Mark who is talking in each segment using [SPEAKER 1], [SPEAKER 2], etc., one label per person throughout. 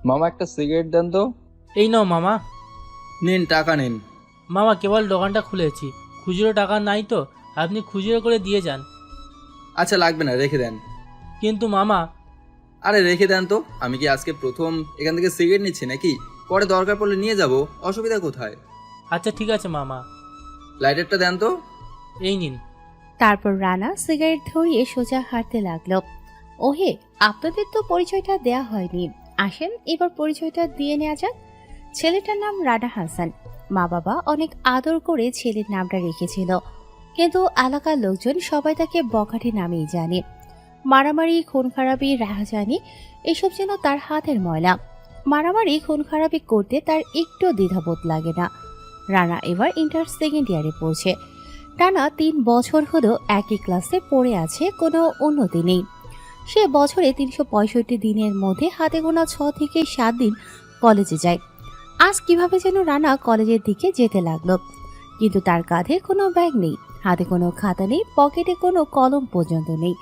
[SPEAKER 1] মামা একটা সিগারেট দেন তো।
[SPEAKER 2] এই নাও মামা।
[SPEAKER 1] নিন, টাকা নিন।
[SPEAKER 2] মামা কেবল দোকানটা খুলেছি, খুচরো টাকা নাই তো, আপনি খুচরো করে দিয়ে যান।
[SPEAKER 1] আচ্ছা, লাগবে না, রেখে দেন।
[SPEAKER 2] কিন্তু মামা।
[SPEAKER 1] আরে রেখে দেন তো, আমি কি আজকে প্রথম এখান থেকে সিগারেট নিচ্ছি নাকি? পরে দরকার পড়লে নিয়ে যাব, অসুবিধা কোথায়?
[SPEAKER 2] আচ্ছা ঠিক আছে মামা।
[SPEAKER 1] লাইটারটা দেন তো।
[SPEAKER 2] এই নিন।
[SPEAKER 3] তারপর রানা সিগারেট ধরিয়ে সোজা হাঁটতে লাগলো। ওহে, আপনাদের তো পরিচয়টা দেয়া হয়নি, আসেন এবার পরিচয়টা দিয়ে নেওয়া যাক। ছেলেটার নাম রানা হাসান। মা বাবা অনেক আদর করে ছেলের নামটা রেখেছিল, কিন্তু এলাকার লোকজন সবাই তাকে বখাটে নামেই জানে। মারামারি, খুন খারাপি, রাহাজানি এসব যেন তার হাতের ময়লা। মারামারি, খুন খারাপি করতে তার একটু দ্বিধাবোধ লাগে না। রানা এবার ইন্টার সেকেন্ড ইয়ারে পড়ছে। টানা 3 বছর হলো একই ক্লাসে পড়ে আছে, কোনো উন্নতি নেই। সে বছরে 365 দিনের মধ্যে হাতে গোনা 6 থেকে 7 দিন কলেজে যায়। আজ কিভাবে যেন রানা কলেজের দিকে যেতে লাগলো, কিন্তু তার কাঁধে কোনো ব্যাগ নেই, হাতে কোনো খাতা নেই, পকেটে কোনো কলম পর্যন্ত নেই।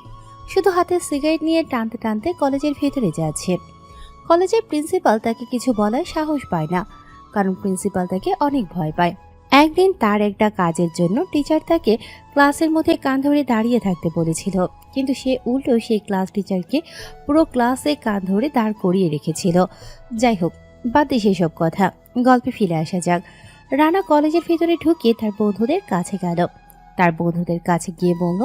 [SPEAKER 3] শুধু হাতে সিগারেট নিয়ে টানতে টানতে কলেজের ভেতরে যাচ্ছে। কলেজের প্রিন্সিপাল তাকে কিছু বলার সাহস পায় না, কারণ প্রিন্সিপাল তাকে অনেক ভয় পায়। একদিন তার একটা কাজের জন্য টিচার তাকে ক্লাসের মধ্যে কান ধরে দাঁড়িয়ে থাকতে বলেছিল, কিন্তু সে উল্টো সেই ক্লাস টিচারকে পুরো ক্লাসে কান ধরে দাঁড় করিয়ে রেখেছিল। যাই হোক, বাদ দিয়ে সেসব কথা, গল্পে ফিরে আসা যাক। রানা কলেজের ভেতরে ঢুকে তার বন্ধুদের কাছে গেল। তার বন্ধুদের কাছে গিয়ে বলল,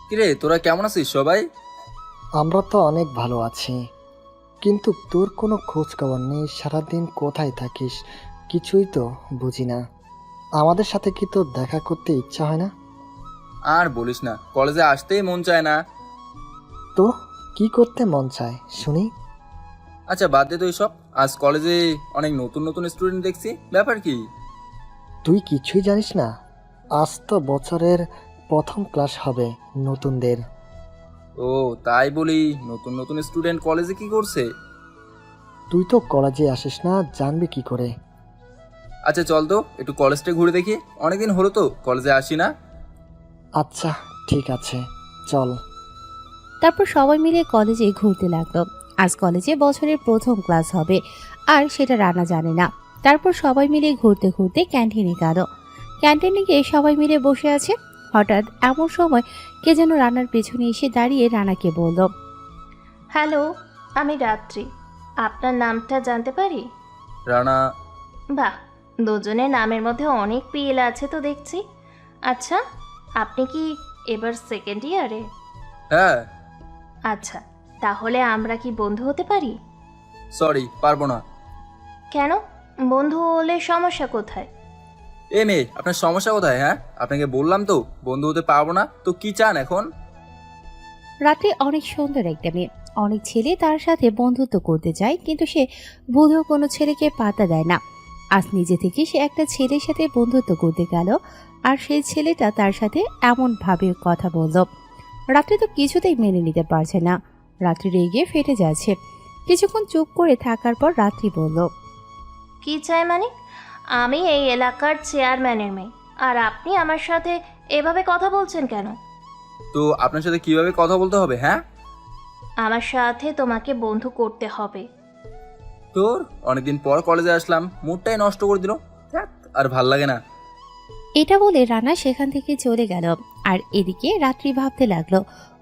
[SPEAKER 1] কিরে, তোরা কেমন আছিস সবাই?
[SPEAKER 4] আমরা তো অনেক ভালো আছি, কিন্তু তোর কোনো খোঁজ খবর নেই। সারাদিন কোথায় থাকিস কিছুই তো বুঝি না। আমাদের সাথে কি তোর দেখা করতে ইচ্ছা হয় না?
[SPEAKER 1] আর বলিস না, কলেজে আসতেই মন চায় না।
[SPEAKER 4] তো কি করতে মন চায় শুনি?
[SPEAKER 1] আচ্ছা বাদ দে তো সব। আজ কলেজে অনেক নতুন নতুন স্টুডেন্ট দেখছি, ব্যাপার কি?
[SPEAKER 4] তুই কিছুই জানিস না? আজ তো বছরের প্রথম ক্লাস হবে নতুনদের।
[SPEAKER 1] ও তাই বলি, নতুন নতুন স্টুডেন্ট কলেজে কি করছে?
[SPEAKER 4] তুই তো কলেজে আসিস না, জানবি কি করে?
[SPEAKER 1] আচ্ছা চল তো একটু কলেজটা ঘুরে দেখি, অনেকদিন হলো তো কলেজে আসি না।
[SPEAKER 4] আচ্ছা ঠিক আছে, চল।
[SPEAKER 3] তারপর সবাই মিলে কলেজে ঘুরতে লাগলো। আজ কলেজে বছরের প্রথম ক্লাস হবে, আর সেটা রানা জানে না। তারপর সবাই মিলে ঘুরতে ঘুরতে ক্যান্টিনে গেল। ক্যান্টিনে গিয়ে সবাই মিলে বসে আছে। হঠাৎ এমন সময় কে যেন রানার পেছনে এসে দাঁড়িয়ে রানাকে বলল,
[SPEAKER 5] হ্যালো, আমি রাত্রি। আপনার নামটা জানতে পারি?
[SPEAKER 1] রানা।
[SPEAKER 5] বাহ, দুজনের নামের মধ্যে অনেক পিএল আছে তো দেখছি। আচ্ছা, আপনি কি এবার সেকেন্ড ইয়ারে?
[SPEAKER 1] হ্যাঁ।
[SPEAKER 5] আচ্ছা, তাহলে আমরা কি বন্ধু হতে পারি?
[SPEAKER 1] সরি, পারবো না।
[SPEAKER 5] কেন? বন্ধু হলে সমস্যা কোথায়?
[SPEAKER 1] এ মেয়ে, আপনার সমস্যা কোথায়? হ্যাঁ, আপনাকে বললাম তো বন্ধু হতে পারবো না, তো কি চান এখন?
[SPEAKER 3] রাত্রি অনেক সুন্দর একটা মেয়ে। অনেক ছেলে তার সাথে বন্ধুত্ব করতে চায়, কিন্তু সে ভুলেও কোনো ছেলেকে পাত্তা দেয় না। আজ নিজে থেকে সে একটা ছেলের সাথে বন্ধুত্ব করতে গেল, আর সেই ছেলেটা তার সাথে এমন ভাবে কথা বলল। রাত্রি তো কিছুতেই মেনে নিতে পারছে না। রাত্রি রেগে ফেটে যাচ্ছে। কিছুক্ষণ চুপ করে থাকার পর রাত্রি বলল,
[SPEAKER 5] কি চাই মানে? আমি এই এলাকার চেয়ারম্যানের মেয়ে, আর আপনি আমার সাথে এভাবে কথা বলছেন কেন?
[SPEAKER 1] তো আপনার সাথে কিভাবে কথা বলতে হবে? হ্যাঁ,
[SPEAKER 5] আমার সাথে তোমাকে বন্ধু করতে হবে।
[SPEAKER 1] তোর অনেকদিন পর কলেজে আসলাম, মুডটাই নষ্ট করে দিল। ধ্যাৎ, আর ভাল লাগে না।
[SPEAKER 3] এটা বলে রানা সেখান থেকে চলে গেল। আর এদিকে রাত্রি ভাবতে লাগলো,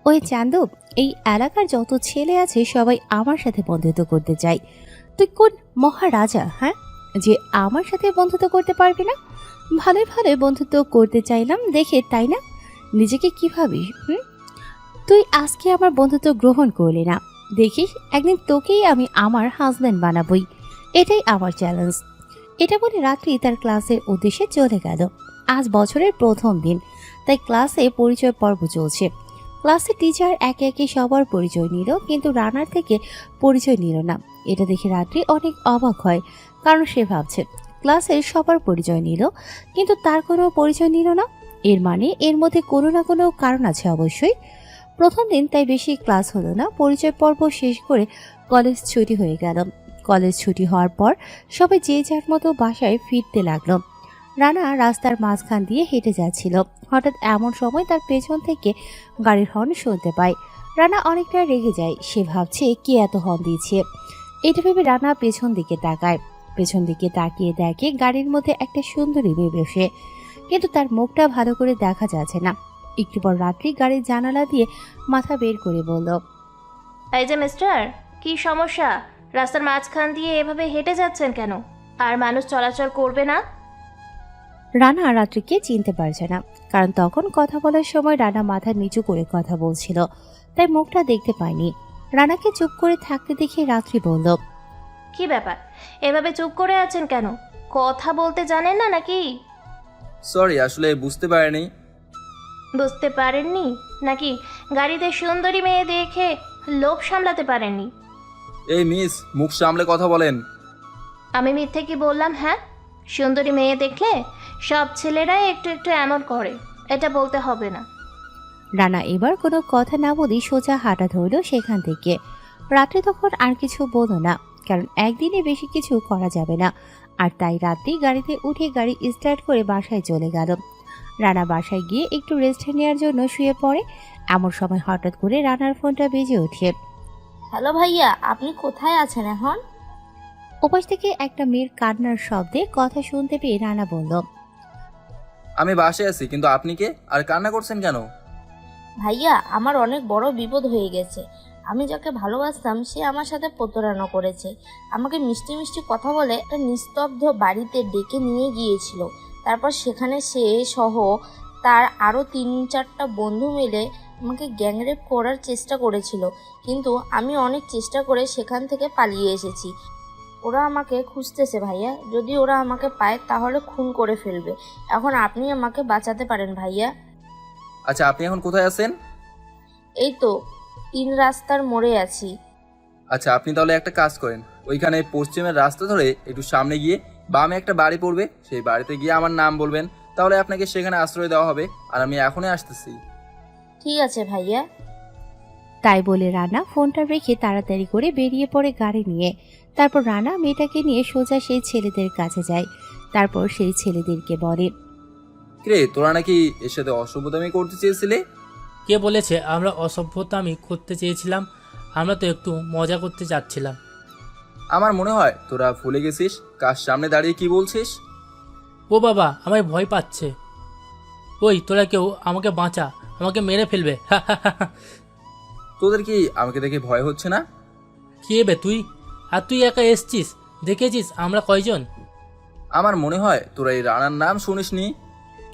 [SPEAKER 3] ওই চান্দু, এই এলাকার যত ছেলে আছে সবাই আমার সাথে বন্ধুত্ব করতে চায়। তুই কোন মহারাজা, হ্যাঁ, যে আমার সাথে বন্ধুত্ব করতে পারবি না? ভালোই ভালোই বন্ধুত্ব করতে চাইলাম দেখে, তাই না? নিজেকে কি ভাবিস? তুই আজকে আমার বন্ধুত্ব গ্রহণ করলি না, দেখিস একদিন তোকেই আমি আমার হাজব্যান্ড বানাবই। এটাই আমার চ্যালেঞ্জ। এটা বলে রাত্রি তার ক্লাসের উদ্দেশ্যে চলে গেল। আজ বছরের প্রথম দিন, তাই ক্লাসে পরিচয় পর্ব চলছে। ক্লাসে টিচার একে একে সবার পরিচয় নিল, কিন্তু রানার থেকে পরিচয় নিল না। এটা দেখে রাত্রি অনেক অবাক হয়, কারণ সে ভাবছে ক্লাসের সবার পরিচয় নিল, কিন্তু তার কোনো পরিচয় নিল না। এর মানে এর মধ্যে কোনো না কোনো কারণ আছে অবশ্যই। প্রথম দিন তাই বেশি ক্লাস হলো না। পরিচয় পর্ব শেষ করে কলেজ ছুটি হয়ে গেল। কলেজ ছুটি হওয়ার পর সবাই যে যার মতো বাসায় ফিরতে লাগলো। রানা রাস্তার মাঝখান দিয়ে হেঁটে যাচ্ছিল। হঠাৎ এমন সময় তার পেছন থেকে গাড়ির হর্ন শুনতে পায়। রানা অনেকটা রেগে যায়। সে ভাবছে কে এত হর্ন দিচ্ছে। এটা ভেবে রানা পেছন দিকে তাকায়। পেছন দিকে তাকিয়ে দেখে গাড়ির মধ্যে একটা সুন্দরী মেয়ে বসে, কিন্তু তার মুখটা ভালো করে দেখা যাচ্ছে না। একটু পর রাত্রি গাড়ির জানালা দিয়ে মাথা বের করে বলল,
[SPEAKER 5] এই যে মিস্টার, কি সমস্যা? রাস্তার মাঝখান দিয়ে এভাবে হেঁটে যাচ্ছেন কেন? আর মানুষ চলাচল করবে না?
[SPEAKER 3] রানা রাত্রিকে চিনতে পারছে না, কারণ তখন কথা বলার সময় রানা মাথা নিচু করে কথা বলছিল, তাই মুখটা দেখতে পায়নি। রানাকে চুপ করে থাকতে দেখে রাত্রি বলল,
[SPEAKER 5] কি ব্যাপার, এভাবে চুপ করে আছেন কেন? কথা বলতে জানেন না নাকি?
[SPEAKER 1] সরি, আসলে বুঝতে পারিনি।
[SPEAKER 5] বুঝতে পারেননি নাকি গাড়িতে সুন্দরী মেয়ে দেখে লোভ সামলাতে পারেননি?
[SPEAKER 1] এই মিস, মুখ সামলে কথা বলেন।
[SPEAKER 5] আমি মিথ্যে কি বললাম? হ্যাঁ, সুন্দরী মেয়ে দেখলে সব ছেলেরাই একটু একটু এমন করে, এটা বলতে হবে না।
[SPEAKER 3] রানা এবার কোনো কথা না বলেই সোজা হাঁটা ধরল সেখান থেকে। রাত্রি তখন আর কিছু বলল না, কারণ একদিনে বেশি কিছু করা যাবে না। আর তাই রাত্রি গাড়িতে উঠে গাড়ি স্টার্ট করে বাসায় চলে গেল। রানা বাসায় গিয়ে একটু রেস্ট নেওয়ার জন্য শুয়ে পড়ে। এমন সময় হঠাৎ করে রানার ফোনটা বেজে ওঠে।
[SPEAKER 6] হ্যালো ভাইয়া, আপনি কোথায় আছেন এখন?
[SPEAKER 3] ওপাশ থেকে একটা মেয়ের কান্নার শব্দে কথা শুনতে পেয়ে রানা বলল,
[SPEAKER 1] আমি বাসায় আছি, কিন্তু আপনি কে আর কান্না করছেন কেন?
[SPEAKER 6] ভাইয়া, আমার অনেক বড় বিপদ হয়ে গেছে। আমি যাকে ভালোবাসতাম সে আমার সাথে প্রতারণা করেছে। আমাকে মিষ্টি মিষ্টি কথা বলে একটা নিস্তব্ধ বাড়িতে ডেকে নিয়ে গিয়েছিল। তারপর সেখানে সে সহ তার আরও 3-4টা বন্ধু মিলে আমাকে গ্যাংরেপ করার চেষ্টা করেছিল, কিন্তু আমি অনেক চেষ্টা করে সেখান থেকে পালিয়ে এসেছি। ওরা আমাকে খুঁজতেছে ভাইয়া, যদি ওরা আমাকে পায় তাহলে খুন করে ফেলবে। এখন আপনি আমাকে বাঁচাতে পারেন ভাইয়া।
[SPEAKER 1] আচ্ছা, আপনি এখন কোথায় আছেন?
[SPEAKER 6] এই তো 3 রাস্তার মোড়ে আছি।
[SPEAKER 1] আচ্ছা, আপনি তাহলে একটা কাজ করেন, ওইখানে পশ্চিমের রাস্তা ধরে একটু সামনে গিয়ে বামে একটা বাড়ি পড়বে, সেই বাড়িতে গিয়ে আমার নাম বলবেন, তাহলে আপনাকে সেখানে আশ্রয় দেওয়া হবে। আর আমি এখনই আসতেছি।
[SPEAKER 6] ঠিক আছে ভাইয়া।
[SPEAKER 3] তাই বলে রানা ফোনটা রেখে তাড়াতাড়ি করে বেরিয়ে পড়ে গাড়ি নিয়ে। তারপর রানা মেয়েটাকে নিয়ে সোজা সেই ছেলেদের কাছে যায়। তারপর সেই ছেলেদেরকে বলে,
[SPEAKER 1] কিরে, তোরা নাকি এর সাথে অসভ্যতামি করতে চেয়েছিলে?
[SPEAKER 2] কে বলেছে আমরা অসভ্যতা আমি করতে চেয়েছিলাম? আমরা তো একটু মজা করতে যাচ্ছিলাম।
[SPEAKER 1] আমার মনে হয় তোরা ভুলে গেছিস কার সামনে দাঁড়িয়ে কি বলছিস।
[SPEAKER 2] ও বাবা, আমায় ভয় পাচ্ছে। ওই তোরা কেউ আমাকে বাঁচা, আমাকে মেরে ফেলবে।
[SPEAKER 1] তোদের কি আমাকে দেখে ভয় হচ্ছে না?
[SPEAKER 2] কে বে তুই? আর তুই একা এসছিস? দেখেছিস আমরা কয়জন?
[SPEAKER 1] আমার মনে হয় তোরা এই রানার নাম শুনিসনি।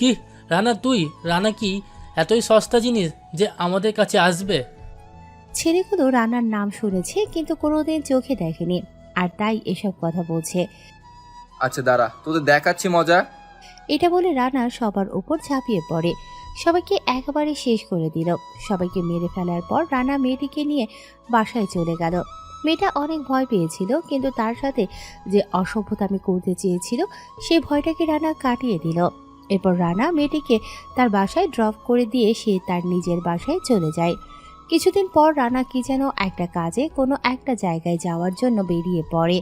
[SPEAKER 2] কি রানা? তুই রানা কি এতই সস্তা জিনিস যে আমাদের কাছে আসবে?
[SPEAKER 3] ছেলেগুলো রানার নাম শুনেছে কিন্তু কোনোদিন চোখে দেখেনি, আর তাই এসব কথা বলছে।
[SPEAKER 1] আচ্ছা দাঁড়া, তোদের দেখাচ্ছি মজা।
[SPEAKER 3] এটা বলে রানা সবার উপর ঝাঁপিয়ে পড়ে, সবাইকে একেবারে শেষ করে দিল। সবাইকে মেরে ফেলার পর রানা মেয়েটিকে নিয়ে বাসায় চলে গেল। মেয়েটা অনেক ভয় পেয়েছিল, কিন্তু তার সাথে যে অসভ্যতামি করতে চেয়েছিল সেই ভয়টাকে রানা কাটিয়ে দিল। এরপর রানা মেয়েটিকে তার বাসায় ড্রপ করে দিয়ে সে তার নিজের বাসায় চলে যায়। কিছুদিন পর রানা কি যেন একটা কাজে কোনো একটা জায়গায় যাওয়ার জন্য বেরিয়ে পড়ে।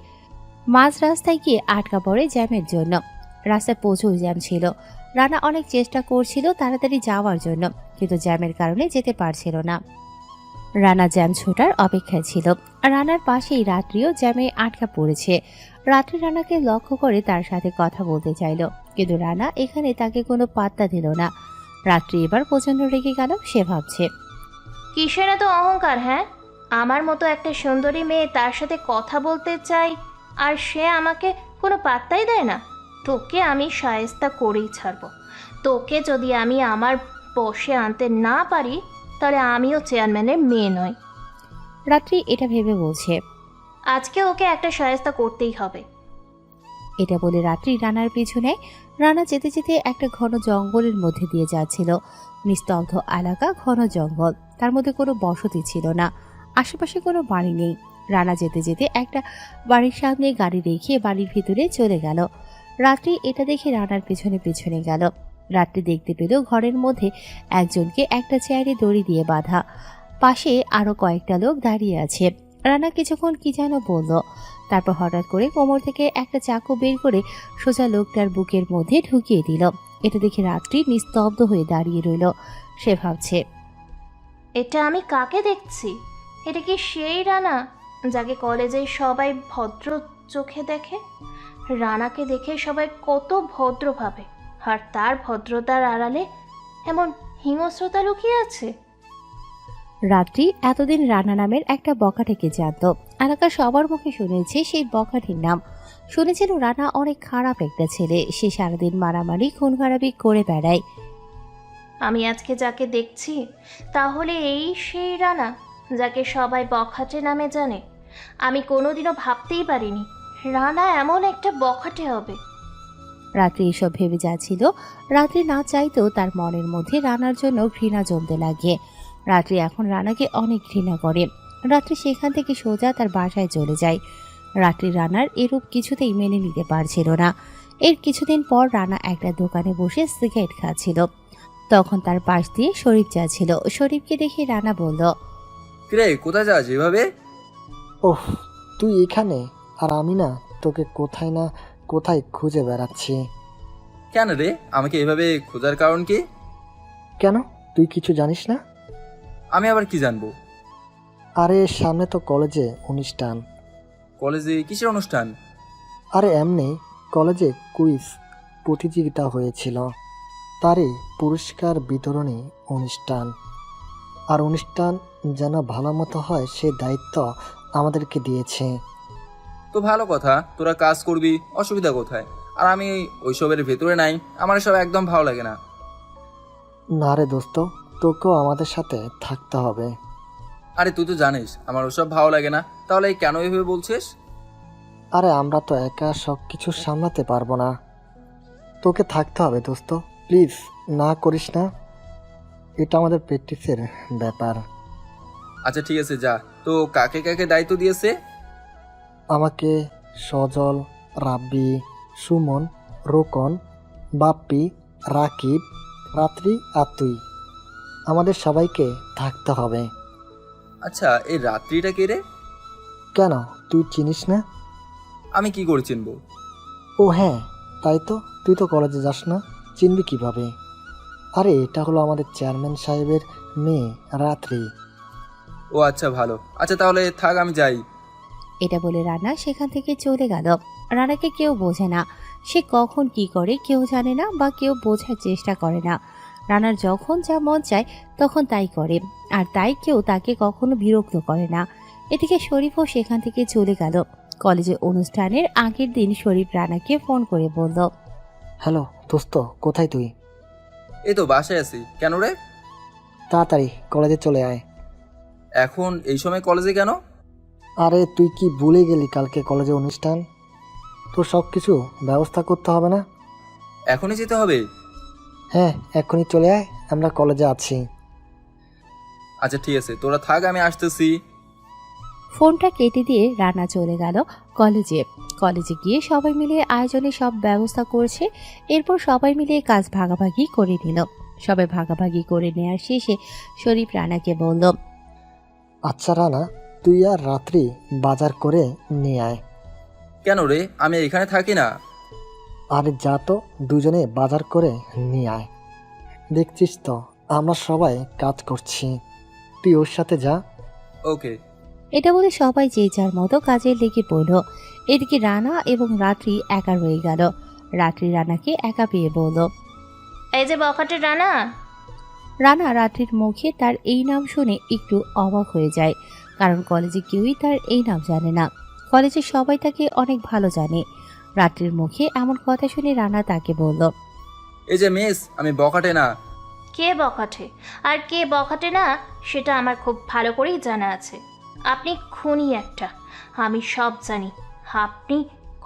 [SPEAKER 3] মাঝ রাস্তায় গিয়ে আটকা পড়ে জ্যামের জন্য। রাস্তায় প্রচুর জ্যাম ছিল। রানা অনেক চেষ্টা করছিল তাড়াতাড়ি যাওয়ার জন্য, কিন্তু জ্যামের কারণে যেতে পারছিল না। রানা জ্যাম ছোটার অপেক্ষায় ছিল। রানার পাশেই রাত্রিও জ্যামে আটকা পড়েছে। রাত্রি রানাকে লক্ষ্য করে তার সাথে কথা বলতে চাইল, কিন্তু রানা এখানে তাকে কোনো পাত্তা দিল না। রাত্রি এবার প্রচন্ড রেগে গেল। সে ভাবছে,
[SPEAKER 5] কিসের এত অহংকার? হ্যাঁ, আমার মতো একটা সুন্দরী মেয়ে তার সাথে কথা বলতে চাই আর সে আমাকে কোনো পাত্তাই দেয় না। তোকে আমি শায়েস্তা করেই ছাড়ব। তোকে যদি আমি আমার বশে আনতে না পারি তাহলে আমিও চেয়ারম্যানের মেয়ে নই।
[SPEAKER 3] রাত্রি এটা ভেবে বলছে।
[SPEAKER 5] আজকে ওকে একটা শায়েস্তা করতেই হবে।
[SPEAKER 3] এটা বলে রাত্রি রানার পিছু নেয়। রানা যেতে যেতে একটা ঘন জঙ্গলের মধ্যে দিয়ে যাচ্ছিল। নিস্তব্ধ এলাকা, ঘন জঙ্গল, তার মধ্যে কোনো বসতি ছিল না, আশেপাশে কোনো বাড়ি নেই। রানা যেতে যেতে একটা বাড়ির সামনে গাড়ি রেখে বাড়ির ভিতরে চলে গেল। রাত্রি এটা দেখে রানার পিছনে পিছনে গেল। রাত্রি দেখতে পেল ঘরের মধ্যে একজনকে একটা চেয়ারে দড়ি দিয়ে বাঁধা, পাশে আরো কয়েকটা লোক দাঁড়িয়ে আছে। রানা কিছুক্ষণ কি যেন বলল, তারপর হঠাৎ করে কোমর থেকে একটা চাকু বের করে সোজা লোকটার বুকের মধ্যে ঢুকিয়ে দিল। এটা দেখে রাত্রি নিস্তব্ধ হয়ে দাঁড়িয়ে রইল। সে ভাবছে,
[SPEAKER 5] এটা আমি কাকে দেখছি? এটা কি সেই রানা যাকে কলেজে সবাই ভদ্র চোখে দেখে? রানাকে দেখে সবাই কত ভদ্র ভাবে, আর তার ভদ্রতার আড়ালে এমন হিংস্রতা লুকিয়ে আছে।
[SPEAKER 3] রাত্রি এতদিন রানা নামের একটা বখাটেকে জানত। এলাকার সবার মুখে শুনেছে সেই বখাটির নাম। শুনেছিল রানা অনেক খারাপ একটা ছেলে, সে সারাদিন মারামারি খুন খারাপি করে বেড়ায়।
[SPEAKER 5] আমি আজকে যাকে দেখছি তাহলে এই সেই রানা যাকে সবাই বখাটে নামে জানে। আমি কোনোদিনও ভাবতেই পারিনি রানা এমন একটা বখাটে হবে।
[SPEAKER 3] রাত্রি এসব ভেবে যাচ্ছিল। রাত্রি না চাইতেও তার মনের মধ্যে রানার জন্য ঘৃণা জমতে লাগে। রাত্রি এখন রানাকে অনেক ঘৃণা করে। রাত্রি সেখান থেকে সোজা তার বাসায় চলে যায়। রাত্রি রানার এরূপ কিছুতেই মেনে নিতে পারছিল না। এর কিছুদিন পর রানা একটা দোকানে বসে সিগারেট খাচ্ছিল। তখন তার পাশ দিয়ে শরীফ যাচ্ছিল। শরীফকে দেখে রানা বলল,
[SPEAKER 1] কিরে, কোথায় যাস এভাবে?
[SPEAKER 4] ওহ, তুই এখানে, আর আমি না তোকে কোথায় না কোথায় খুঁজে বেড়াচ্ছি।
[SPEAKER 1] কেন রে, আমাকে এভাবে খোঁজার কারণ কি?
[SPEAKER 4] কেন, তুই কিছু জানিস না?
[SPEAKER 1] আমি আবার কি জানবো?
[SPEAKER 4] আরে সামনে তো কলেজে অনুষ্ঠান।
[SPEAKER 1] কলেজে কিসের অনুষ্ঠান?
[SPEAKER 4] আরে এমনি কলেজে কুইজ প্রতিযোগিতা হয়েছিল, তারই পুরস্কার বিতরণী অনুষ্ঠান। আর অনুষ্ঠান যেন ভালো মতো হয় সে দায়িত্ব আমাদেরকে দিয়েছে।
[SPEAKER 1] তো ভালো কথা, তোরা কাজ করবি, অসুবিধা কোথায়? আর আমি ওইসবের ভেতরে নাই, আমার এসব একদম ভালো লাগে না।
[SPEAKER 4] না রে দোস্ত, তোকেও আমাদের সাথে থাকতে হবে।
[SPEAKER 1] আরে তুই তো জানিস আমার ওসব ভালো লাগে না, তাহলে কেন এভাবে বলছিস?
[SPEAKER 4] আরে আমরা তো একা সব কিছু সামলাতে পারবো না, তোকে থাকতে হবে দোস্ত, প্লিজ না করিস না, এটা আমাদের প্র্যাকটিসের ব্যাপার।
[SPEAKER 1] আচ্ছা ঠিক আছে, যা। তো কাকে কাকে দায়িত্ব দিয়েছে?
[SPEAKER 4] আমাকে, সজল, রাব্বি, সুমন, রোকন, বাপ্পি, রাকিব, রাত্রি আর তুই, আমাদের সবাইকে থাকতে হবে।
[SPEAKER 1] আচ্ছা, এই রাত্রিটা কে রে?
[SPEAKER 4] কেন, তুই চিনিস না?
[SPEAKER 1] আমি কি করে চিনবো?
[SPEAKER 4] ও হ্যাঁ, তাই তো, তুই তো কলেজে যাস না, চিনবি কিভাবে? আরে এটা হলো আমাদের চেয়ারম্যান সাহেবের মেয়ে রাত্রি।
[SPEAKER 1] ও আচ্ছা, ভালো। আচ্ছা তাহলে থাক, আমি যাই।
[SPEAKER 3] এটা বলে রানা সেখান থেকে চলে গেল। রানাকে কেউ বোঝে না, সে কখন কি করে কেউ জানে না, বা কেউ বোঝার চেষ্টা করে না। রানার যখন যা মন চায় তখন তাই করে, আর তাই কেউ তাকে কখনো বিরক্ত করে না। এদিকে শরীফও সেখান থেকে চলে গেল। কলেজে অনুষ্ঠানের আগের দিন শরীফ রানাকে ফোন করে বলল,
[SPEAKER 4] হ্যালো দোস্ত, কোথায় তুই?
[SPEAKER 1] এই তো বাসায় আছি। কেন রে?
[SPEAKER 4] তাড়াতাড়ি কলেজে চলে আয়।
[SPEAKER 1] এখন এই সময় কলেজে কেন?
[SPEAKER 4] আরে তুই কি ভুলে গেলি কালকে কলেজে অনুষ্ঠান? তোর সব কিছু ব্যবস্থা করতে হবে না?
[SPEAKER 1] এখনই যেতে হবে?
[SPEAKER 4] হ্যাঁ, এখনই চলে আয়, আমরা কলেজে আছি।
[SPEAKER 1] আচ্ছা ঠিক আছে, তোরা থাক, আমি আসতেছি।
[SPEAKER 3] ফোনটা কেটে দিয়ে রানা চলে গেল কলেজে। কলেজে গিয়ে সবাই মিলে আয়োজনে সব ব্যবস্থা করছে। এরপর সবাই মিলে কাজ ভাগাভাগি করে নিল। সবাই ভাগাভাগি করে নেওয়ার শেষে শরীফ রানাকে বলল,
[SPEAKER 4] আচ্ছা রানা, তুই আর রাত্রি বাজার করে নিয়ে আয়।
[SPEAKER 1] কেন রে, আমি এখানে থাকি না?
[SPEAKER 4] আরে যা তো, দুজনে বাজার করে নিয়ে আয়। দেখছিস তো আমরা সবাই কাজ করছি, তুই ওর সাথে যা।
[SPEAKER 1] ওকে।
[SPEAKER 3] এটা বলে সবাই যে যার মতো কাজে লেগে পড়ল। এদিকে রানা এবং রাত্রি একা রয়ে গেল। রাত্রি রানাকে একা পেয়ে বলল,
[SPEAKER 5] এই যে বখাটে রানা।
[SPEAKER 3] রানা রাত্রির মুখে তার এই নাম শুনে একটু অবাক হয়ে যায়, কারণ কলেজে কেউই তার এই নাম জানে না। কলেজে সবাই তাকে অনেক ভালো জানে। রাত্রির মুখে এমন কথা শুনে রানা তাকে বলল,
[SPEAKER 1] এই যে মিস, আমি বখাটে না।
[SPEAKER 5] কে বখাটে আর কে বখাটে না সেটা আমার খুব ভালো করেই জানা আছে। আপনি খুনি একটা, আমি সব জানি। আপনি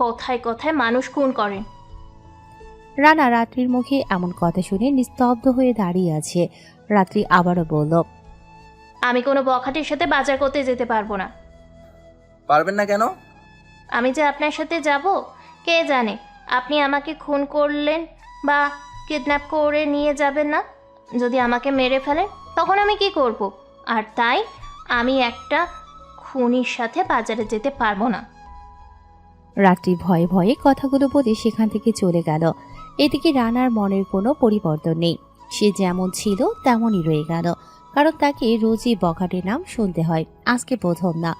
[SPEAKER 5] কথায় কথায় মানুষ খুন করেন।
[SPEAKER 3] রানা রাত্রির মুখে এমন কথা শুনে নিস্তব্ধ হয়ে দাঁড়িয়ে আছে। রাত্রি আবারও বলল,
[SPEAKER 5] আমি কোনো বখাটের সাথে বাজার করতে যেতে পারবো না।
[SPEAKER 1] পারবেন না কেন?
[SPEAKER 5] আমি যে আপনার সাথে যাব, কে জানে আপনি আমাকে খুন করলেন বা কিডন্যাপ করে নিয়ে যাবেন না। যদি আমাকে মেরে ফেলেন তখন আমি কি করব? আর তাই আমি একটা খুনির সাথে বাজারে যেতে পারবো না।
[SPEAKER 3] রাত্রি ভয়ে ভয়ে কথাগুলো বলে সেখান থেকে চলে গেল। এদিকে রানার মনের কোনো পরিবর্তন নেই, সে যেমন ছিল তেমনই রয়ে গেল। কারণ তাকে রোজই বখাটের নাম শুনতে হয়, আজকে প্রথম না।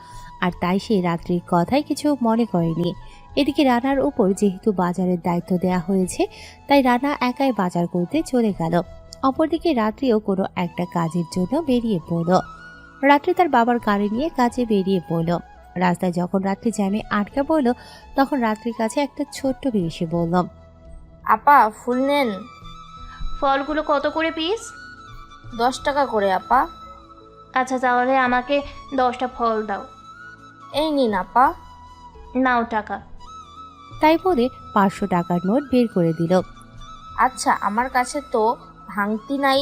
[SPEAKER 3] আর তাই সে রাত্রির কথায় কিছু মনে করেনি। এদিকে রানার উপর যেহেতু বাজারের দায়িত্ব দেয়া হয়েছে, তাই রানা একাই বাজার করতে চলে গেল। অপরদিকে রাত্রিও কোনো একটা কাজের জন্য বেরিয়ে পড়ল। রাত্রি তার বাবার গাড়ি নিয়ে কাজে বেরিয়ে পড়ল। রাস্তায় যখন রাত্রি জ্যামে আটকা পড়ল, তখন রাত্রির কাছে একটা ছোট্ট মেয়ে এসে বলল,
[SPEAKER 6] আপা ফুল নেন।
[SPEAKER 5] ফলগুলো কত করে পিস?
[SPEAKER 6] 10 টাকা করে আপা।
[SPEAKER 5] আচ্ছা, তাহলে আমাকে 10টা ফল দাও।
[SPEAKER 6] এই নিন আপা।
[SPEAKER 5] নাও টাকা।
[SPEAKER 3] তাই বলে 500 টাকার নোট বের করে দিল।
[SPEAKER 6] আচ্ছা, আমার কাছে তো ভাঙতি নাই।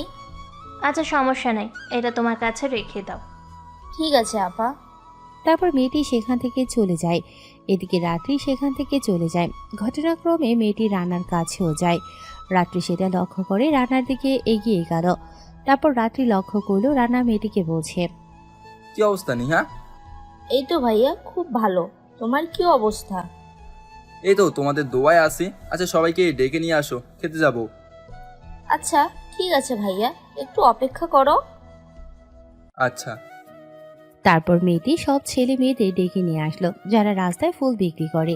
[SPEAKER 5] আচ্ছা, সমস্যা নেই, এটা তোমার কাছে রেখে দাও।
[SPEAKER 6] ঠিক আছে আপা।
[SPEAKER 3] তারপর মেয়েটি সেখান থেকে চলে যায়। এদিকে রাত্রি সেখান থেকে চলে যায়। ঘটনাক্রমে মেয়েটি রানার কাছেও যায়। রাত্রি সেটা লক্ষ্য করে রানার দিকে এগিয়ে গেল। তারপর রাত্রি লক্ষ্য করলো রানা মেয়েটিকে বলছে,
[SPEAKER 1] কি অবস্থা নিহা?
[SPEAKER 6] এই তো ভাইয়া, খুব ভালো। তোমার কি অবস্থা?
[SPEAKER 1] এই তো তোমাদের দোয়ায় আছি। আচ্ছা, সবাইকে ডেকে নিয়ে আসো, খেতে যাব।
[SPEAKER 6] আচ্ছা ঠিক আছে ভাইয়া, একটু অপেক্ষা করো।
[SPEAKER 1] আচ্ছা।
[SPEAKER 3] তারপর মেয়েটি সব ছেলে মেয়েদের ডেকে নিয়ে আসলো, যারা রাস্তায় ফুল বিক্রি করে।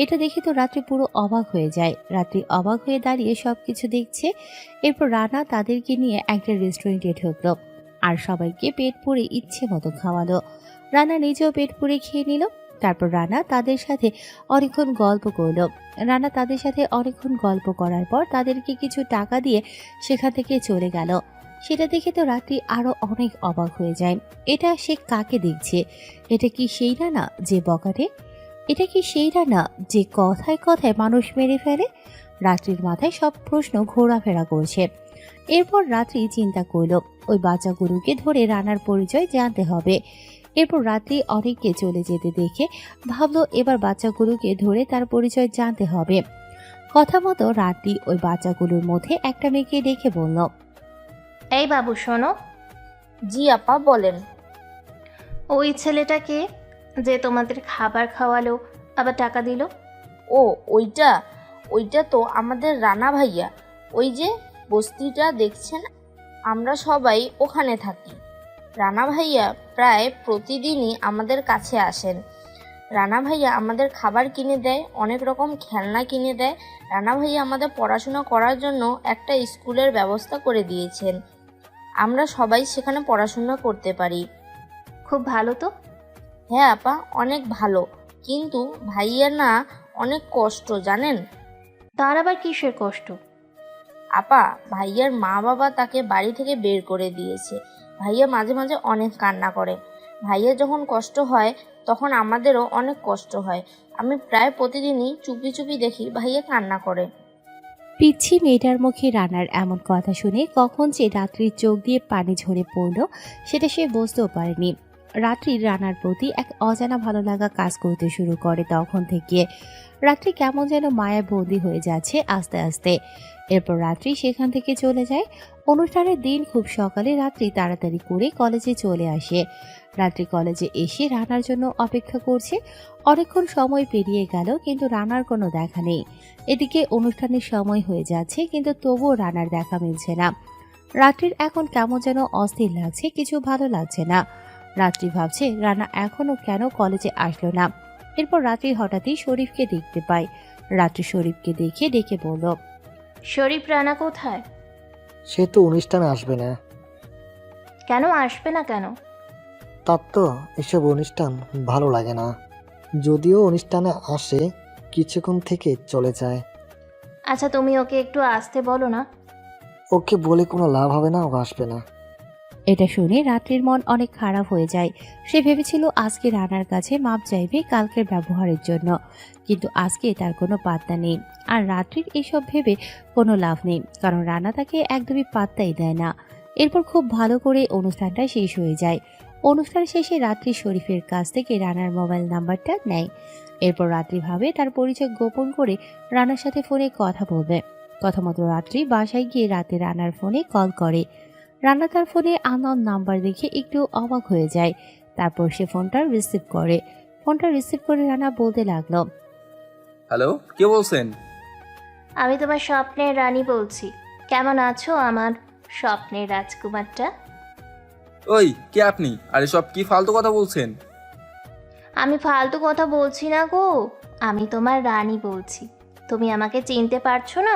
[SPEAKER 3] এটা দেখে তো রাত্রি পুরো অবাক হয়ে যায়। রাত্রি অবাক হয়ে দাঁড়িয়ে সবকিছু দেখছে। এরপর রানা তাদেরকে নিয়ে একটা রেস্টুরেন্টে ঢুকলো আর সবাইকে পেট পুরে ইচ্ছে মতো খাওয়ালো। রানা নিজেও পেট পুরে খেয়ে নিল। তারপর রানা তাদের সাথে অনেকক্ষণ গল্প করলো। রানা তাদের সাথে অনেকক্ষণ গল্প করার পর তাদেরকে কিছু টাকা দিয়ে সেখান থেকে চলে গেল। সেটা দেখে তো রাত্রি আরো অনেক অবাক হয়ে যায়। এটা সে কাকে দেখছে? এটা কি সেই রানা যে বকাটে? এটা কি সেই রানা যে কথায় কথায় মানুষ মেরে ফেলে? রাত্রির মাথায় সব প্রশ্ন ঘোরাফেরা করছে। এরপর রাত্রি চিন্তা করল ওই বাচ্চাগুলোকে ধরে রানার পরিচয় জানতে হবে। এরপর রাত্রি অনেককে চলে যেতে দেখে ভাবলো এবার বাচ্চাগুলোকে ধরে তার পরিচয় জানতে হবে। কথা মতো রাত্রি ওই বাচ্চাগুলোর মধ্যে একটা মেয়েকে ডেকে বলল,
[SPEAKER 5] এই বাবু শোনো,
[SPEAKER 6] জি আপা বলেন।
[SPEAKER 5] ওই ছেলেটাকে যে তোমাদের খাবার খাওয়ালো আবার টাকা দিল?
[SPEAKER 6] ও ওইটা ওইটা তো আমাদের রানা ভাইয়া। ওই যে বস্তিটা দেখছেন, আমরা সবাই ওখানে থাকি। রানা ভাইয়া প্রায় প্রতিদিনই আমাদের কাছে আসেন। রানা ভাইয়া আমাদের খাবার কিনে দেয়, অনেক রকম খেলনা কিনে দেয়। রানা ভাইয়া আমাদের পড়াশোনা করার জন্য একটা স্কুলের ব্যবস্থা করে দিয়েছেন। আমরা সবাই সেখানে পড়াশোনা করতে পারি।
[SPEAKER 5] খুব ভালো তো।
[SPEAKER 6] হ্যাঁ আপা, অনেক ভালো। কিন্তু ভাইয়া না অনেক কষ্ট জানেন।
[SPEAKER 5] তার আবার কিসের কষ্ট?
[SPEAKER 6] আপা, ভাইয়ার মা বাবা তাকে বাড়ি থেকে বের করে দিয়েছে। ভাইয়া মাঝে মাঝে অনেক কান্না করে। ভাইয়া যখন কষ্ট হয় তখন আমাদেরও অনেক কষ্ট হয়। আমি প্রায় প্রতিদিনই চুপি চুপি দেখি ভাইয়া কান্না করে।
[SPEAKER 3] পিচ্ছি মেয়েটার মুখে রানার এমন কথা শুনে কখন যে রাত্রির চোখ দিয়ে পানি ঝরে পড়ল সেটা সে বুঝতেও পারেনি। রাত্রির রানার প্রতি এক অজানা ভালো লাগা কাজ করতে শুরু করে তখন থেকে। রাত্রি কেমন যেন মায়া বন্দি হয়ে যাচ্ছে আস্তে আস্তে। এরপর রাত্রি সেখান থেকে চলে যায়। অনুষ্ঠানের দিন খুব সকালে রাত্রি তাড়াতাড়ি করে কলেজে চলে আসে। রাত্রি কলেজে এসে রানার জন্য অপেক্ষা করছে। অনেকক্ষণ সময় পেরিয়ে গেল কিন্তু রানার কোনো দেখা নেই। এদিকে অনুষ্ঠানের সময় হয়ে যাচ্ছে কিন্তু তবুও রানার দেখা মিলছে না। রাত্রির এখন কেমন যেন অস্থির লাগছে, কিছু ভালো লাগছে না। রাত্রি ভাবছে রানা এখনো কেন কলেজে আসলো না। এরপর রাত্রি হঠাৎই শরীফকে দেখতে পায়। রাত্রি শরীফকে দেখে ডেকে বলল,
[SPEAKER 5] শরীফ, রানা কোথায়?
[SPEAKER 4] সে তো অনুষ্ঠানে আসবে না।
[SPEAKER 5] কেন আসবে না কেন?
[SPEAKER 4] তার তো এসব অনুষ্ঠান ভালো লাগে না। যদিও অনুষ্ঠানে আসে, কিছুক্ষণ থেকে চলে যায়।
[SPEAKER 5] আচ্ছা, তুমি ওকে একটু আসতে বলো না।
[SPEAKER 4] ওকে বলে কোনো লাভ হবে না, ও আসবে না।
[SPEAKER 3] এটা শুনে রাত্রির মন অনেক খারাপ হয়ে যায়। সে ভেবেছিল আজকে রানার কাছে মাপ চাইবে কালকের ব্যবহারের জন্য, কিন্তু আজকে তার কোনো পাত্তা নেই। আর রাত্রির এসব ভেবে কোনো লাভ নেই, কারণ রানা তাকে একদমই পাত্তাই দেয় না। এরপর খুব ভালো করে অনুষ্ঠানটা শেষ হয়ে যায়। অনুষ্ঠান শেষে রাত্রি শরীফের কাছ থেকে রানার মোবাইল নাম্বারটা নেয়। এরপর রাত্রি ভাবে তার পরিচয় গোপন করে রানার সাথে ফোনে কথা বলবে। কথা মতো রাত্রি বাসায় গিয়ে রাতে রানার ফোনে কল করে। রানা তার ফোনে আননোন নাম্বার দেখে একটু অবাক হয়ে যায়। তারপর সে ফোনটা রিসিভ করে। ফোনটা রিসিভ করে রানা বলতে লাগলো,
[SPEAKER 1] হ্যালো, কে বলছেন?
[SPEAKER 5] আমি তোমার স্বপ্নের রানী বলছি। কেমন আছো আমার স্বপ্নের রাজকুমারটা?
[SPEAKER 1] ওই কে আপনি? আর এসব কি ফালতু কথা বলছেন?
[SPEAKER 5] আমি ফালতু কথা বলছি না গো, আমি তোমার রানী বলছি। তুমি আমাকে চিনতে পারছো না?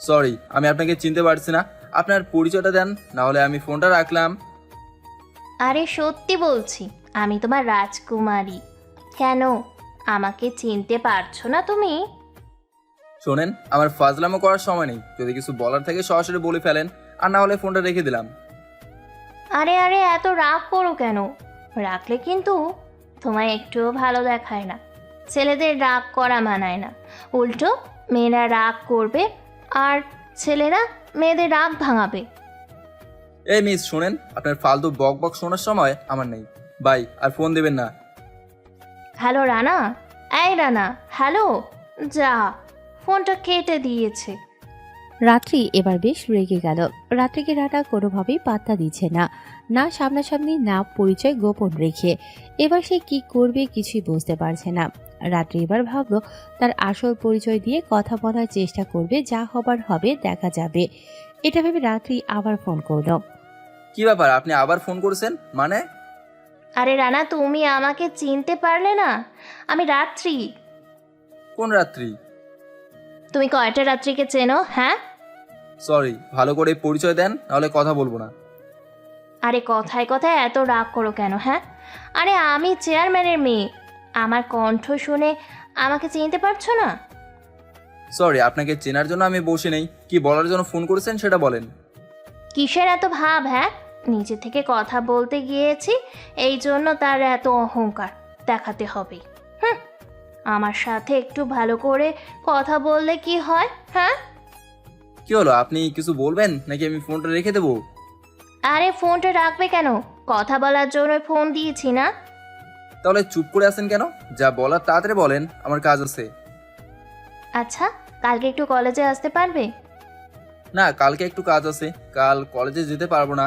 [SPEAKER 1] সরি, আমি আপনাকে চিনতে পারছি না। আপনার পরিচয়টা দেন, না হলে আমি ফোনটা রাখলাম।
[SPEAKER 5] আরে সত্যি বলছি, আমি তোমার রাজকুমারী। কেন, আমাকে চিনতে পারছো না তুমি?
[SPEAKER 1] শোনেন, আমার ফাজলামো করার সময় নেই। যদি কিছু বলার থাকে সরাসরি বলে ফেলেন, আর না হলে ফোনটা রেখে দিলাম।
[SPEAKER 5] আরে আরে, এত রাগ করো কেন? রাখলে কিন্তু তোমায় একটুও ভালো দেখায় না। ছেলেদের রাগ করা মানায় না। উল্টো মেয়েরা রাগ করবে আর ছেলেরা মেয়েদের রাগ ভাঙাবে।
[SPEAKER 1] এই মিস, শোনেন, আপনার ফালতু বক বক শোনার সময় আমার নেই। বাই, আর ফোন দেবেন না।
[SPEAKER 5] হ্যালো রানা, এই রানা, হ্যালো। যা, ফোনটা কেটে দিয়েছে।
[SPEAKER 3] রাত্রি এবার বেশ রেগে গেল। রাত্রিকে রানা কোনোভাবেই পাত্তা দিচ্ছে না, না সামনাসামনি না পরিচয় গোপন রেখে। এবার সে কি করবে কিছুই বুঝতে পারছে না। রাত্রি এবার ভাবলো তার আসল পরিচয় দিয়ে কথা বলার চেষ্টা করবে, যা হবার হবে দেখা যাবে। এটা ভেবে রাত্রি আবার ফোন করলো।
[SPEAKER 1] কি ব্যাপার, আপনি আবার ফোন করেছেন? মানে?
[SPEAKER 5] আরে রানা, তুমি আমাকে চিনতে পারলে না? আমি রাত্রি।
[SPEAKER 1] কোন রাত্রি?
[SPEAKER 5] তুমি কয়টা রাত্রিকে চেনো, হ্যাঁ?
[SPEAKER 1] সরি, ভালো করে পরিচয় দেন, নাহলে কথা বলবো না।
[SPEAKER 5] আরে কথায় কথায় এত রাগ করো কেন, হ্যাঁ? আরে আমি চেয়ারম্যানের মেয়ে। আমার কণ্ঠ শুনে আমাকে চিনতে পারছো না?
[SPEAKER 1] সরি, আপনাকে চেনার জন্য আমি বসে নেই। কি বলার জন্য ফোন করেছেন সেটা বলেন।
[SPEAKER 5] কিসের এত ভাব, হ্যাঁ? নিজে থেকে কথা বলতে গিয়েছি, এই জন্য তার এত অহংকার দেখাতে হবে। হুম, আমার সাথে একটু ভালো করে কথা বললে কি হয়, হ্যাঁ?
[SPEAKER 1] কি হলো, আপনি কিছু বলবেন নাকি আমি ফোনটা রেখে দেবো?
[SPEAKER 5] আরে ফোনটা রাখবে কেন? কথা বলার জন্য ফোন দিয়েছি না?
[SPEAKER 1] তাহলে চুপ করে আছেন কেন? যা বলার তাড়াতাড়ি বলেন, আমার কাজ আছে।
[SPEAKER 5] আচ্ছা, কালকে একটু কলেজে আসতে পারবে?
[SPEAKER 1] না, কালকে একটু কাজ আছে, কাল কলেজে যেতে পারবো না।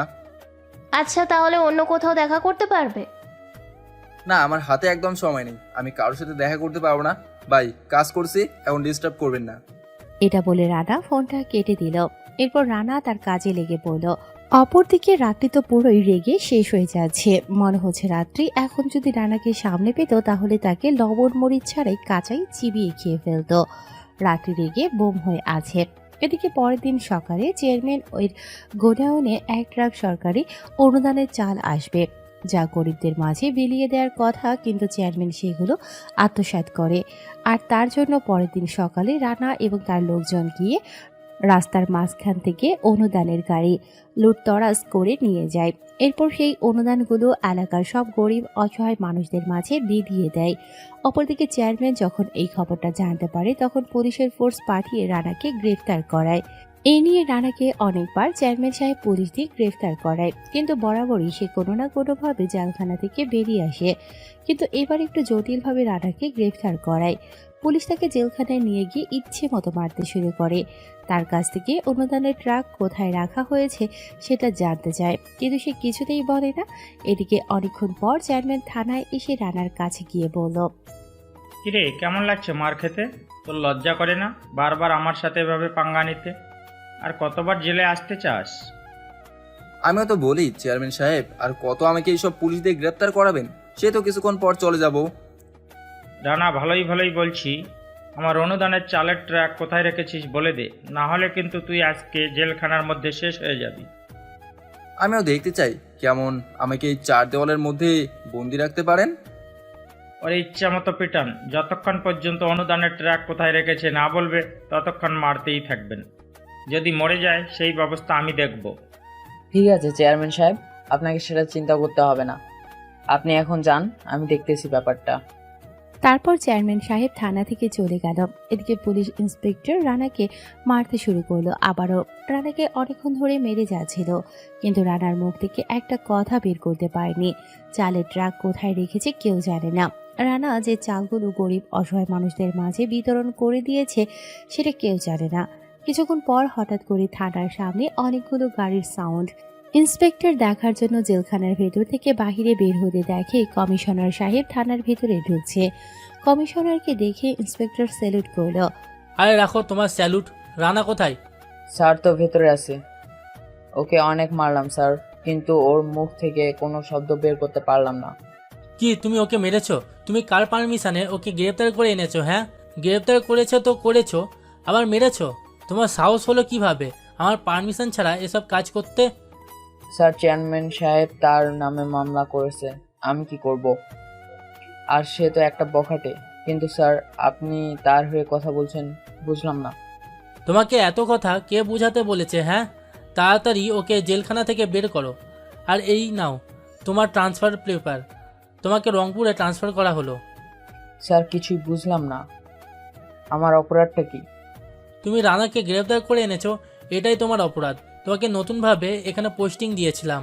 [SPEAKER 5] আচ্ছা, তাহলে অন্য কোথাও দেখা করতে পারবে?
[SPEAKER 1] না, আমার হাতে একদম সময় নেই, আমি কারোর সাথে দেখা করতে পারবো না। বাই, কাজ করছি, এখন ডিস্টার্ব করবেন না।
[SPEAKER 3] এটা বলে রানা ফোনটা কেটে দিল। এরপর রানা তার কাজে লেগে পড়ল। অপরদিকে রাত্রি তো পুরোই রেগে শেষ হয়ে যাচ্ছে। মনে হচ্ছে রাত্রি এখন যদি রানাকে সামনে পেত তাহলে তাকে লবণ মরিচ ছাড়াই কাঁচাই চিবিয়ে খেয়ে ফেলতো। রাত্রি রেগে বোম হয়ে আছে। এদিকে পরের দিন সকালে চেয়ারম্যান ওই গোডাউনে 1 ট্রাক সরকারি অনুদানের চাল আসবে, যা গরিবদের মাঝে বিলিয়ে দেওয়ার কথা, কিন্তু চেয়ারম্যান সেগুলো আত্মসাৎ করে। আর তার জন্য পরের দিন সকালে রানা এবং তার লোকজন গিয়ে রাস্তার মাঝখান থেকে অনুদানের গাড়ি লুটতরাজ করে নিয়ে যায়। এরপর সেই অনুদানগুলো এলাকার সব গরিব অসহায় মানুষদের মাঝে বিলিয়ে দেয়। অপরদিকে চেয়ারম্যান যখন এই খবরটা জানতে পারে তখন পুলিশের ফোর্স পাঠিয়ে রানাকে গ্রেফতার করায়। এই নিয়ে রানাকে অনেকবার চেয়ারম্যান সাহেব পুলিশ দিয়ে গ্রেফতার করায়, কিন্তু বরাবরই সে কোনো না কোনোভাবে জেলখানা থেকে বেরিয়ে আসে। কিন্তু এবার একটু জটিলভাবে রানাকে গ্রেফতার করায়। পুলিশ তাকে জেলখানায় নিয়ে গিয়ে ইচ্ছে মতো মারতে শুরু করে। তার কাছ থেকে অনুদানের ট্রাক কোথায় রাখা হয়েছে সেটা জানতে চায়, কিন্তু সে কিছুতেই বলে না। এদিকে অনেকক্ষণ পর চেয়ারম্যান থানায় এসে রানার কাছে গিয়ে বলল,
[SPEAKER 7] কিরে, কেমন লাগছে মার খেতে? তোর লজ্জা করে না বারবার আমার সাথে এভাবে পাঙ্গা নিতে? আর কতবার জেলে আসতে চাস?
[SPEAKER 1] আমিও তো বলি চেয়ারম্যান সাহেব, আর কত আমাকে এইসব পুলিশ দিয়ে গ্রেপ্তার করাবেন? সে তো কিছুক্ষণ পর চলে যাব।
[SPEAKER 7] রানা, ভালোই ভালোই বলছি, আমার অনুদানের চালের ট্রাক কোথায় রেখেছিস বলে দে, না হলে কিন্তু তুই আজকে জেলখানার মধ্যে শেষ হয়ে যাবি।
[SPEAKER 1] আমিও দেখতে চাই কেমন আমাকে এই 4 দেওয়ালের মধ্যে বন্দি রাখতে পারেন।
[SPEAKER 7] ওর ইচ্ছা মতো পিটান, যতক্ষণ পর্যন্ত অনুদানের ট্রাক কোথায় রেখেছে না বলবে ততক্ষণ মারতেই থাকবেন। যদি মরে যায় সেই ব্যবস্থা আমি দেখব।
[SPEAKER 8] ঠিক আছে চেয়ারম্যান সাহেব, আপনাকে সেটা চিন্তা করতে হবে না। আপনি এখন যান, আমি দেখতেছি ব্যাপারটা।
[SPEAKER 3] তারপর চেয়ারম্যান সাহেব থানা থেকে চলে গেল। এদিকে পুলিশ ইন্সপেক্টর রানাকে মারতে শুরু করলো। আবারও রানাকে অনেকক্ষণ ধরে মেরে যাচ্ছিল, কিন্তু রানার মুখ থেকে একটা কথা বের করতে পারেনি। চালের ট্রাক কোথায় রেখেছে কেউ জানে না। রানা যে চালগুলো গরিব অসহায় মানুষদের মাঝে বিতরণ করে দিয়েছে সেটা কেউ জানে না। কিছুক্ষণ পর হঠাৎ করে থানার সামনে অনেকগুলো গাড়ির সাউন্ড। ইন্সপেক্টর দেখার জন্য জেলখানার ভেতর থেকে বাহিরে বের হতে দেখে কমিশনার সাহেব থানার ভেতরে ঢুকছে। কমিশনারকে দেখে ইন্সপেক্টর স্যালুট করল।
[SPEAKER 2] আরে রাখো তোমার স্যালুট। রানা কোথায়?
[SPEAKER 8] স্যার তো ভেতরে আছে, ওকে অনেক মারলাম স্যার, কিন্তু ওর মুখ থেকে কোনো শব্দ বের করতে পারলাম না।
[SPEAKER 2] কি তুমি ওকে মেরেছো? তুমি কার পারমিশনে ওকে গ্রেপ্তার করে এনেছো? হ্যাঁ, গ্রেপ্তার করেছো তো করেছো, আবার মেরেছো? তোমার সাহস হলো কিভাবে আমার পারমিশন ছাড়া এসব কাজ করতে?
[SPEAKER 8] স্যার, চেয়ারম্যান সাহেব তার নামে মামলা করেছে, আমি কি করব? আর সে তো একটা বখাটে। কিন্তু স্যার, আপনি তার হয়ে কথা বলছেন, বুঝলাম না।
[SPEAKER 2] তোমাকে এত কথা কে বোঝাতে বলেছে? হ্যাঁ, তাড়াতাড়ি ওকে জেলখানা থেকে বের করো। আর এই নাও তোমার ট্রান্সফার পেপার, তোমাকে রংপুরে ট্রান্সফার করা হলো।
[SPEAKER 8] স্যার, কিছুই বুঝলাম না, আমার অপরাধটা কি?
[SPEAKER 2] তুমি রানাকে গ্রেফতার করে এনেছো, এটাই তোমার অপরাধ। তোমাকে নতুনভাবে এখানে পোস্টিং দিয়েছিলাম,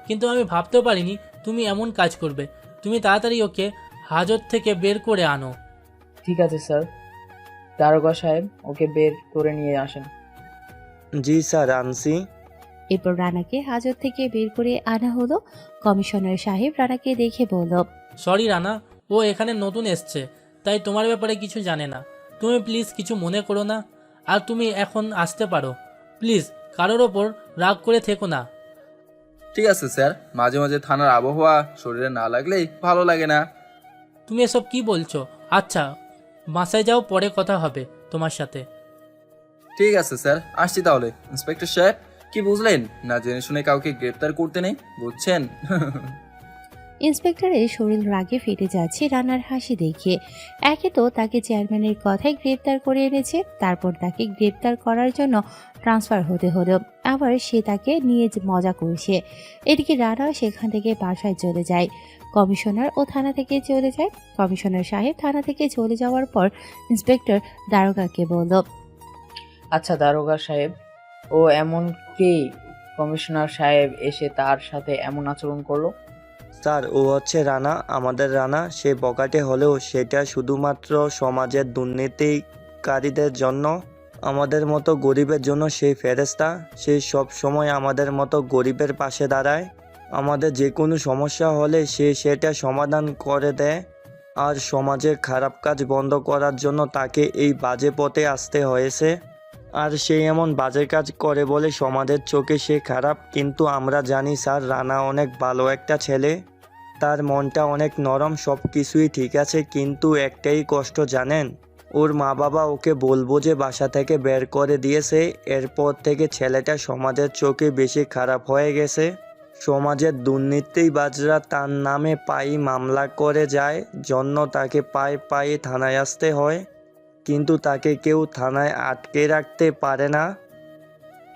[SPEAKER 2] কিন্তু আমি ভাবতেও পারিনি তুমি এমন কাজ করবে। তুমি তাড়াতাড়ি ওকে হাজত থেকে বের করে আনো।
[SPEAKER 8] ঠিক আছে স্যার, দারোগা সাহেব ওকে বের করে নিয়ে আসেন।
[SPEAKER 9] জি স্যার, আনছি।
[SPEAKER 3] এরপর রানাকে হাজত থেকে বের করে আনা হলো। কমিশনার সাহেব রানাকে দেখে বলল,
[SPEAKER 2] সরি রানা, ও এখানে নতুন এসছে, তাই তোমার ব্যাপারে কিছু জানে না। তুমি প্লিজ কিছু মনে করো না, আর তুমি এখন আসতে পারো। প্লিজ কারোর ওপর রাগ করে থেকো না।
[SPEAKER 1] ঠিক আছে স্যার, মাঝে মাঝে থানার আবহাওয়া শরীরে না লাগলেই ভালো লাগে না।
[SPEAKER 2] তুমি এসব কি বলছো? আচ্ছা, বাসায় যাও, পরে কথা হবে তোমার সাথে।
[SPEAKER 1] ঠিক আছে স্যার, আসছি তাহলে। ইন্সপেক্টর সাহেব, কি বুঝলেন? না জেনে শুনে কাউকে গ্রেপ্তার করতে নেই, বুঝছেন?
[SPEAKER 3] ইন্সপেক্টরের শরীর রাগে ফেটে যাচ্ছে রানার হাসি দেখে। একে তো তাকে চেয়ারম্যানের কথায় গ্রেপ্তার করে এনেছে, তারপর তাকে গ্রেপ্তার করার জন্য ট্রান্সফার হতে হলো, আবার সে তাকে নিয়ে মজা করছে। এদিকে রানা সেখান থেকে বাসায় চলে যায়। কমিশনার ও থানা থেকে চলে যায়। কমিশনার সাহেব থানা থেকে চলে যাওয়ার পর ইন্সপেক্টর দারোগাকে বলল,
[SPEAKER 8] আচ্ছা দারোগা সাহেব, ও এমন কি কমিশনার সাহেব এসে তার সাথে এমন আচরণ করলো?
[SPEAKER 9] স্যার, ও হচ্ছে রানা, আমাদের রানা। সে বখাটে হলেও সেটা শুধুমাত্র সমাজের দুর্নীতিকারীদের জন্য। আমাদের মতো গরিবের জন্য সেই ফেরেশতা। সে সব সময় আমাদের মতো গরিবের পাশে দাঁড়ায়। আমাদের যে কোনো সমস্যা হলে সে সেটা সমাধান করে দেয়। আর সমাজের খারাপ কাজ বন্ধ করার জন্য তাকে এই বাজে পথে আসতে হয়েছে। আর সে এমন বাজে কাজ করে বলে সমাজের চোখে সে খারাপ, কিন্তু আমরা জানি স্যার, রানা অনেক ভালো একটা ছেলে। তার মনটা অনেক নরম, সব কিছুই ঠিক আছে, কিন্তু একটাই কষ্ট জানেন? ওর মা বাবা ওকে বলবো যে বাসা থেকে বের করে দিয়েছে। এরপর থেকে ছেলেটা সমাজের চোখে বেশি খারাপ হয়ে গেছে। সমাজের দুর্নীতিবাজরা তার নামে পাই মামলা করে যায়, জন্য তাকে পায়ে পায়ে থানায় আসতে হয়, কিন্তু তাকে কেউ থানায় আটকে রাখতে পারে না।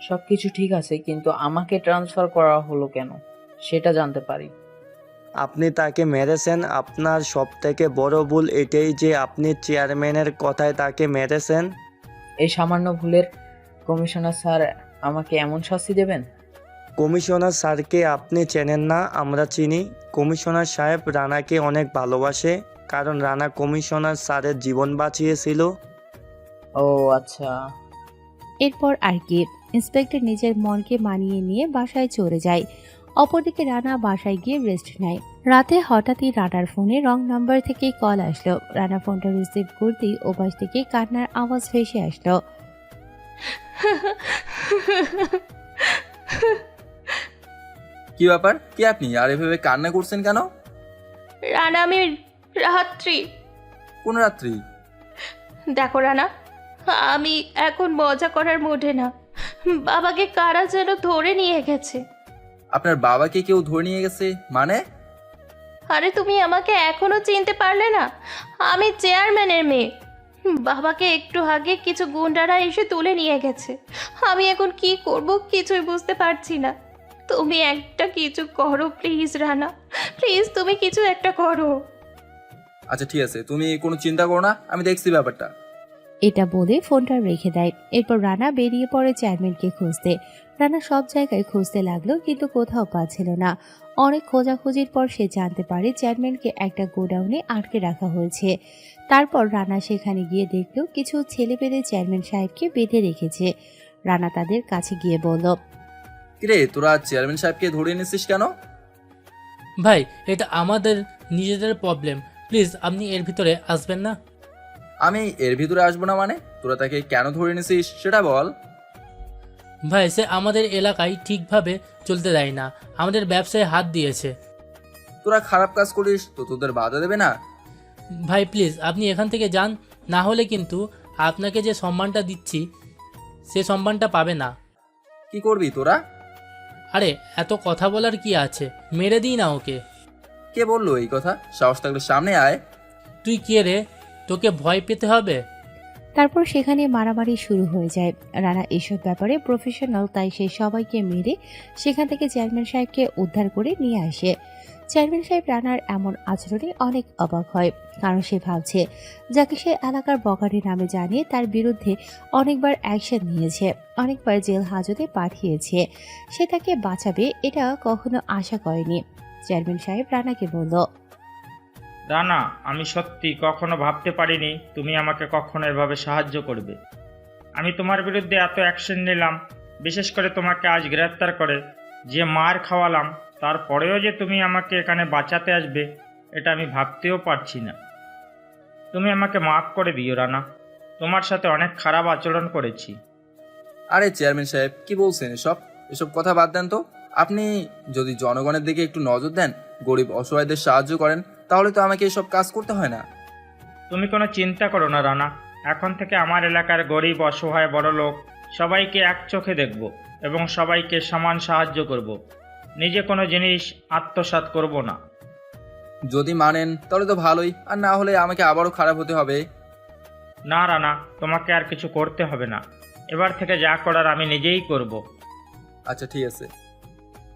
[SPEAKER 8] সব কিছু ঠিক আছে, কিন্তু আমাকে ট্রান্সফার করা হলো কেন সেটা জানতে পারি?
[SPEAKER 9] আপনি তাকে মেরেছেন। আপনার সবথেকে বড় ভুল এটাই যে আপনি চেয়ারম্যানের কথায় তাকে মেরেছেন।
[SPEAKER 8] এই সামান্য ভুলের কমিশনার স্যার আমাকে এমন শাস্তি দেবেন?
[SPEAKER 9] কমিশনার স্যারকে আপনি চেনেন না, আমরা চিনি। কমিশনার সাহেব রানাকে অনেক ভালোবাসে, কারণ রানা কমিশনার স্যারের জীবন বাঁচিয়েছিল।
[SPEAKER 8] ও আচ্ছা।
[SPEAKER 3] এরপর আর কি, ইন্সপেক্টর নিজের মনকে মানিয়ে নিয়ে বাসায় চলে যায়। অপরদিকে রানা বাসায় গিয়ে রেস্ট নেয়। রাতে হঠাৎই রানার ফোনে রং নাম্বার থেকে কল আসলো। রানা ফোনটা রিসিভ করতেই ওপাশ থেকে কান্নার আওয়াজ ভেসে আসলো।
[SPEAKER 1] কি ব্যাপার? কি আপনি আর এভাবে কান্না করছেন কেন?
[SPEAKER 5] রানা, আমি রাত্রি।
[SPEAKER 1] কোন রাত্রি?
[SPEAKER 5] দেখো রানা, আমি এখন মজা করার মুডে না। বাবাকে কারা যেন ধরে নিয়ে গেছে।
[SPEAKER 1] আপনার বাবাকে কেউ ধরে নিয়ে গেছে মানে?
[SPEAKER 5] আরে তুমি আমাকে এখনো চিনতে পারলে না? আমি চেয়ারম্যানের মেয়ে। বাবাকে একটু আগে কিছু গুন্ডারা এসে তুলে নিয়ে গেছে। আমি এখন কি করব কিছুই বুঝতে পারছি না। তুমি একটা কিছু করো প্লিজ রানা, প্লিজ তুমি কিছু একটা করো।
[SPEAKER 1] আচ্ছা ঠিক আছে, তুমি কোনো চিন্তা করো না, আমি দেখছি ব্যাপারটা।
[SPEAKER 3] এটা বলে ফোনটা রেখে দেয়। এরপর রানা বেরিয়ে পড়ে চেয়ারম্যানকে খুঁজতে। রানা সব জায়গায় খুঁজতে লাগলো, কিন্তু কোথাও পাচ্ছিল না। অনেক খোঁজাখুঁজির পর সে জানতে পারে চেয়ারম্যানকে একটা গোডাউনে আটকে রাখা হয়েছে। তারপর রানা সেখানে গিয়ে দেখলো কিছু ছেলেপেলে চেয়ারম্যান সাহেবকে বেঁধে রেখেছে। রানা তাদের কাছে গিয়ে বলল,
[SPEAKER 1] কিরে, তোরা চেয়ারম্যান সাহেবকে ধরে এনেছিস কেন?
[SPEAKER 2] ভাই, এটা আমাদের নিজেদের প্রবলেম, প্লিজ আপনি এর ভিতরে আসবেন না।
[SPEAKER 1] আমি এর ভিতরে আসবো না মানে? তোরা তাকে কেন ধরে এনেছিস সেটা বল।
[SPEAKER 2] ভাই সে আমাদের এলাকায় ঠিকভাবে চলতে দেয় না, আমাদের ব্যবসায় হাত দিয়েছে।
[SPEAKER 1] তোরা খারাপ কাজ করিস তো তোদের বাধা দেবে না?
[SPEAKER 2] ভাই প্লিজ আপনি এখান থেকে যান, না হলে কিন্তু আপনাকে যে সম্মানটা দিচ্ছি সে সম্মানটা পাবে না।
[SPEAKER 1] কি করবি তোরা?
[SPEAKER 2] আরে এত কথা বলার কি আছে, মেরে দিই না ওকে।
[SPEAKER 1] কে বললো এই কথা? সাহস থাকলে সামনে আয়।
[SPEAKER 2] তুই কে রে, তোকে ভয় পেতে হবে?
[SPEAKER 3] তারপর সেখানে মারামারি শুরু হয়ে যায়। রানা এসব ব্যাপারে প্রফেশনাল, তাই সে সবাইকে মেরে সেখান থেকে চেয়ারম্যান সাহেবকে উদ্ধার করে নিয়ে আসে। চেয়ারম্যান সাহেব রানার এমন আচরণে অনেক অবাক হয়, কারণ সে ভাবছে যাকে সে এলাকার বখাটে নামে জানিয়ে তার বিরুদ্ধে অনেকবার অ্যাকশন নিয়েছে, অনেকবার জেল হাজতে পাঠিয়েছে, সে তাকে বাঁচাবে এটা কখনো আশা করেনি। চেয়ারম্যান সাহেব রানাকে বলল,
[SPEAKER 7] রানা, আমি সত্যি কখনো ভাবতে পারিনি তুমি আমাকে কখনো এভাবে সাহায্য করবে। আমি তোমার বিরুদ্ধে এত অ্যাকশন নিলাম, বিশেষ করে তোমাকে আজ গ্রেফতার করে যে মার খাওয়ালাম, তারপরেও যে তুমি আমাকে এখানে বাঁচাতে আসবে এটা আমি ভাবতেও পারছি না। তুমি আমাকে মাফ করে দিও রানা, তোমার সাথে অনেক খারাপ আচরণ করেছি।
[SPEAKER 1] আরে চেয়ারম্যান সাহেব কি বলছেন এসব? এসব কথা বাদ দেন তো। আপনি যদি জনগণের দিকে একটু নজর দেন, গরিব অসহায়দের সাহায্য করেন, তাহলে তো আমাকে এসব কাজ করতে হয় না।
[SPEAKER 7] তুমি কোনো চিন্তা করো না রানা, এখন থেকে আমার এলাকার গরিব অসহায় বড়লোক সবাইকে এক চোখে দেখব এবং সবাইকে সমান সাহায্য করব। নিজে কোনো জিনিস আত্মসাৎ করব না।
[SPEAKER 1] যদি মানেন তাহলে তো ভালোই, আর না হলে আমাকে আবারও খারাপ হতে হবে।
[SPEAKER 7] না রানা, তোমাকে আর কিছু করতে হবে না, এবার থেকে যা করার আমি নিজেই করব।
[SPEAKER 1] আচ্ছা ঠিক আছে।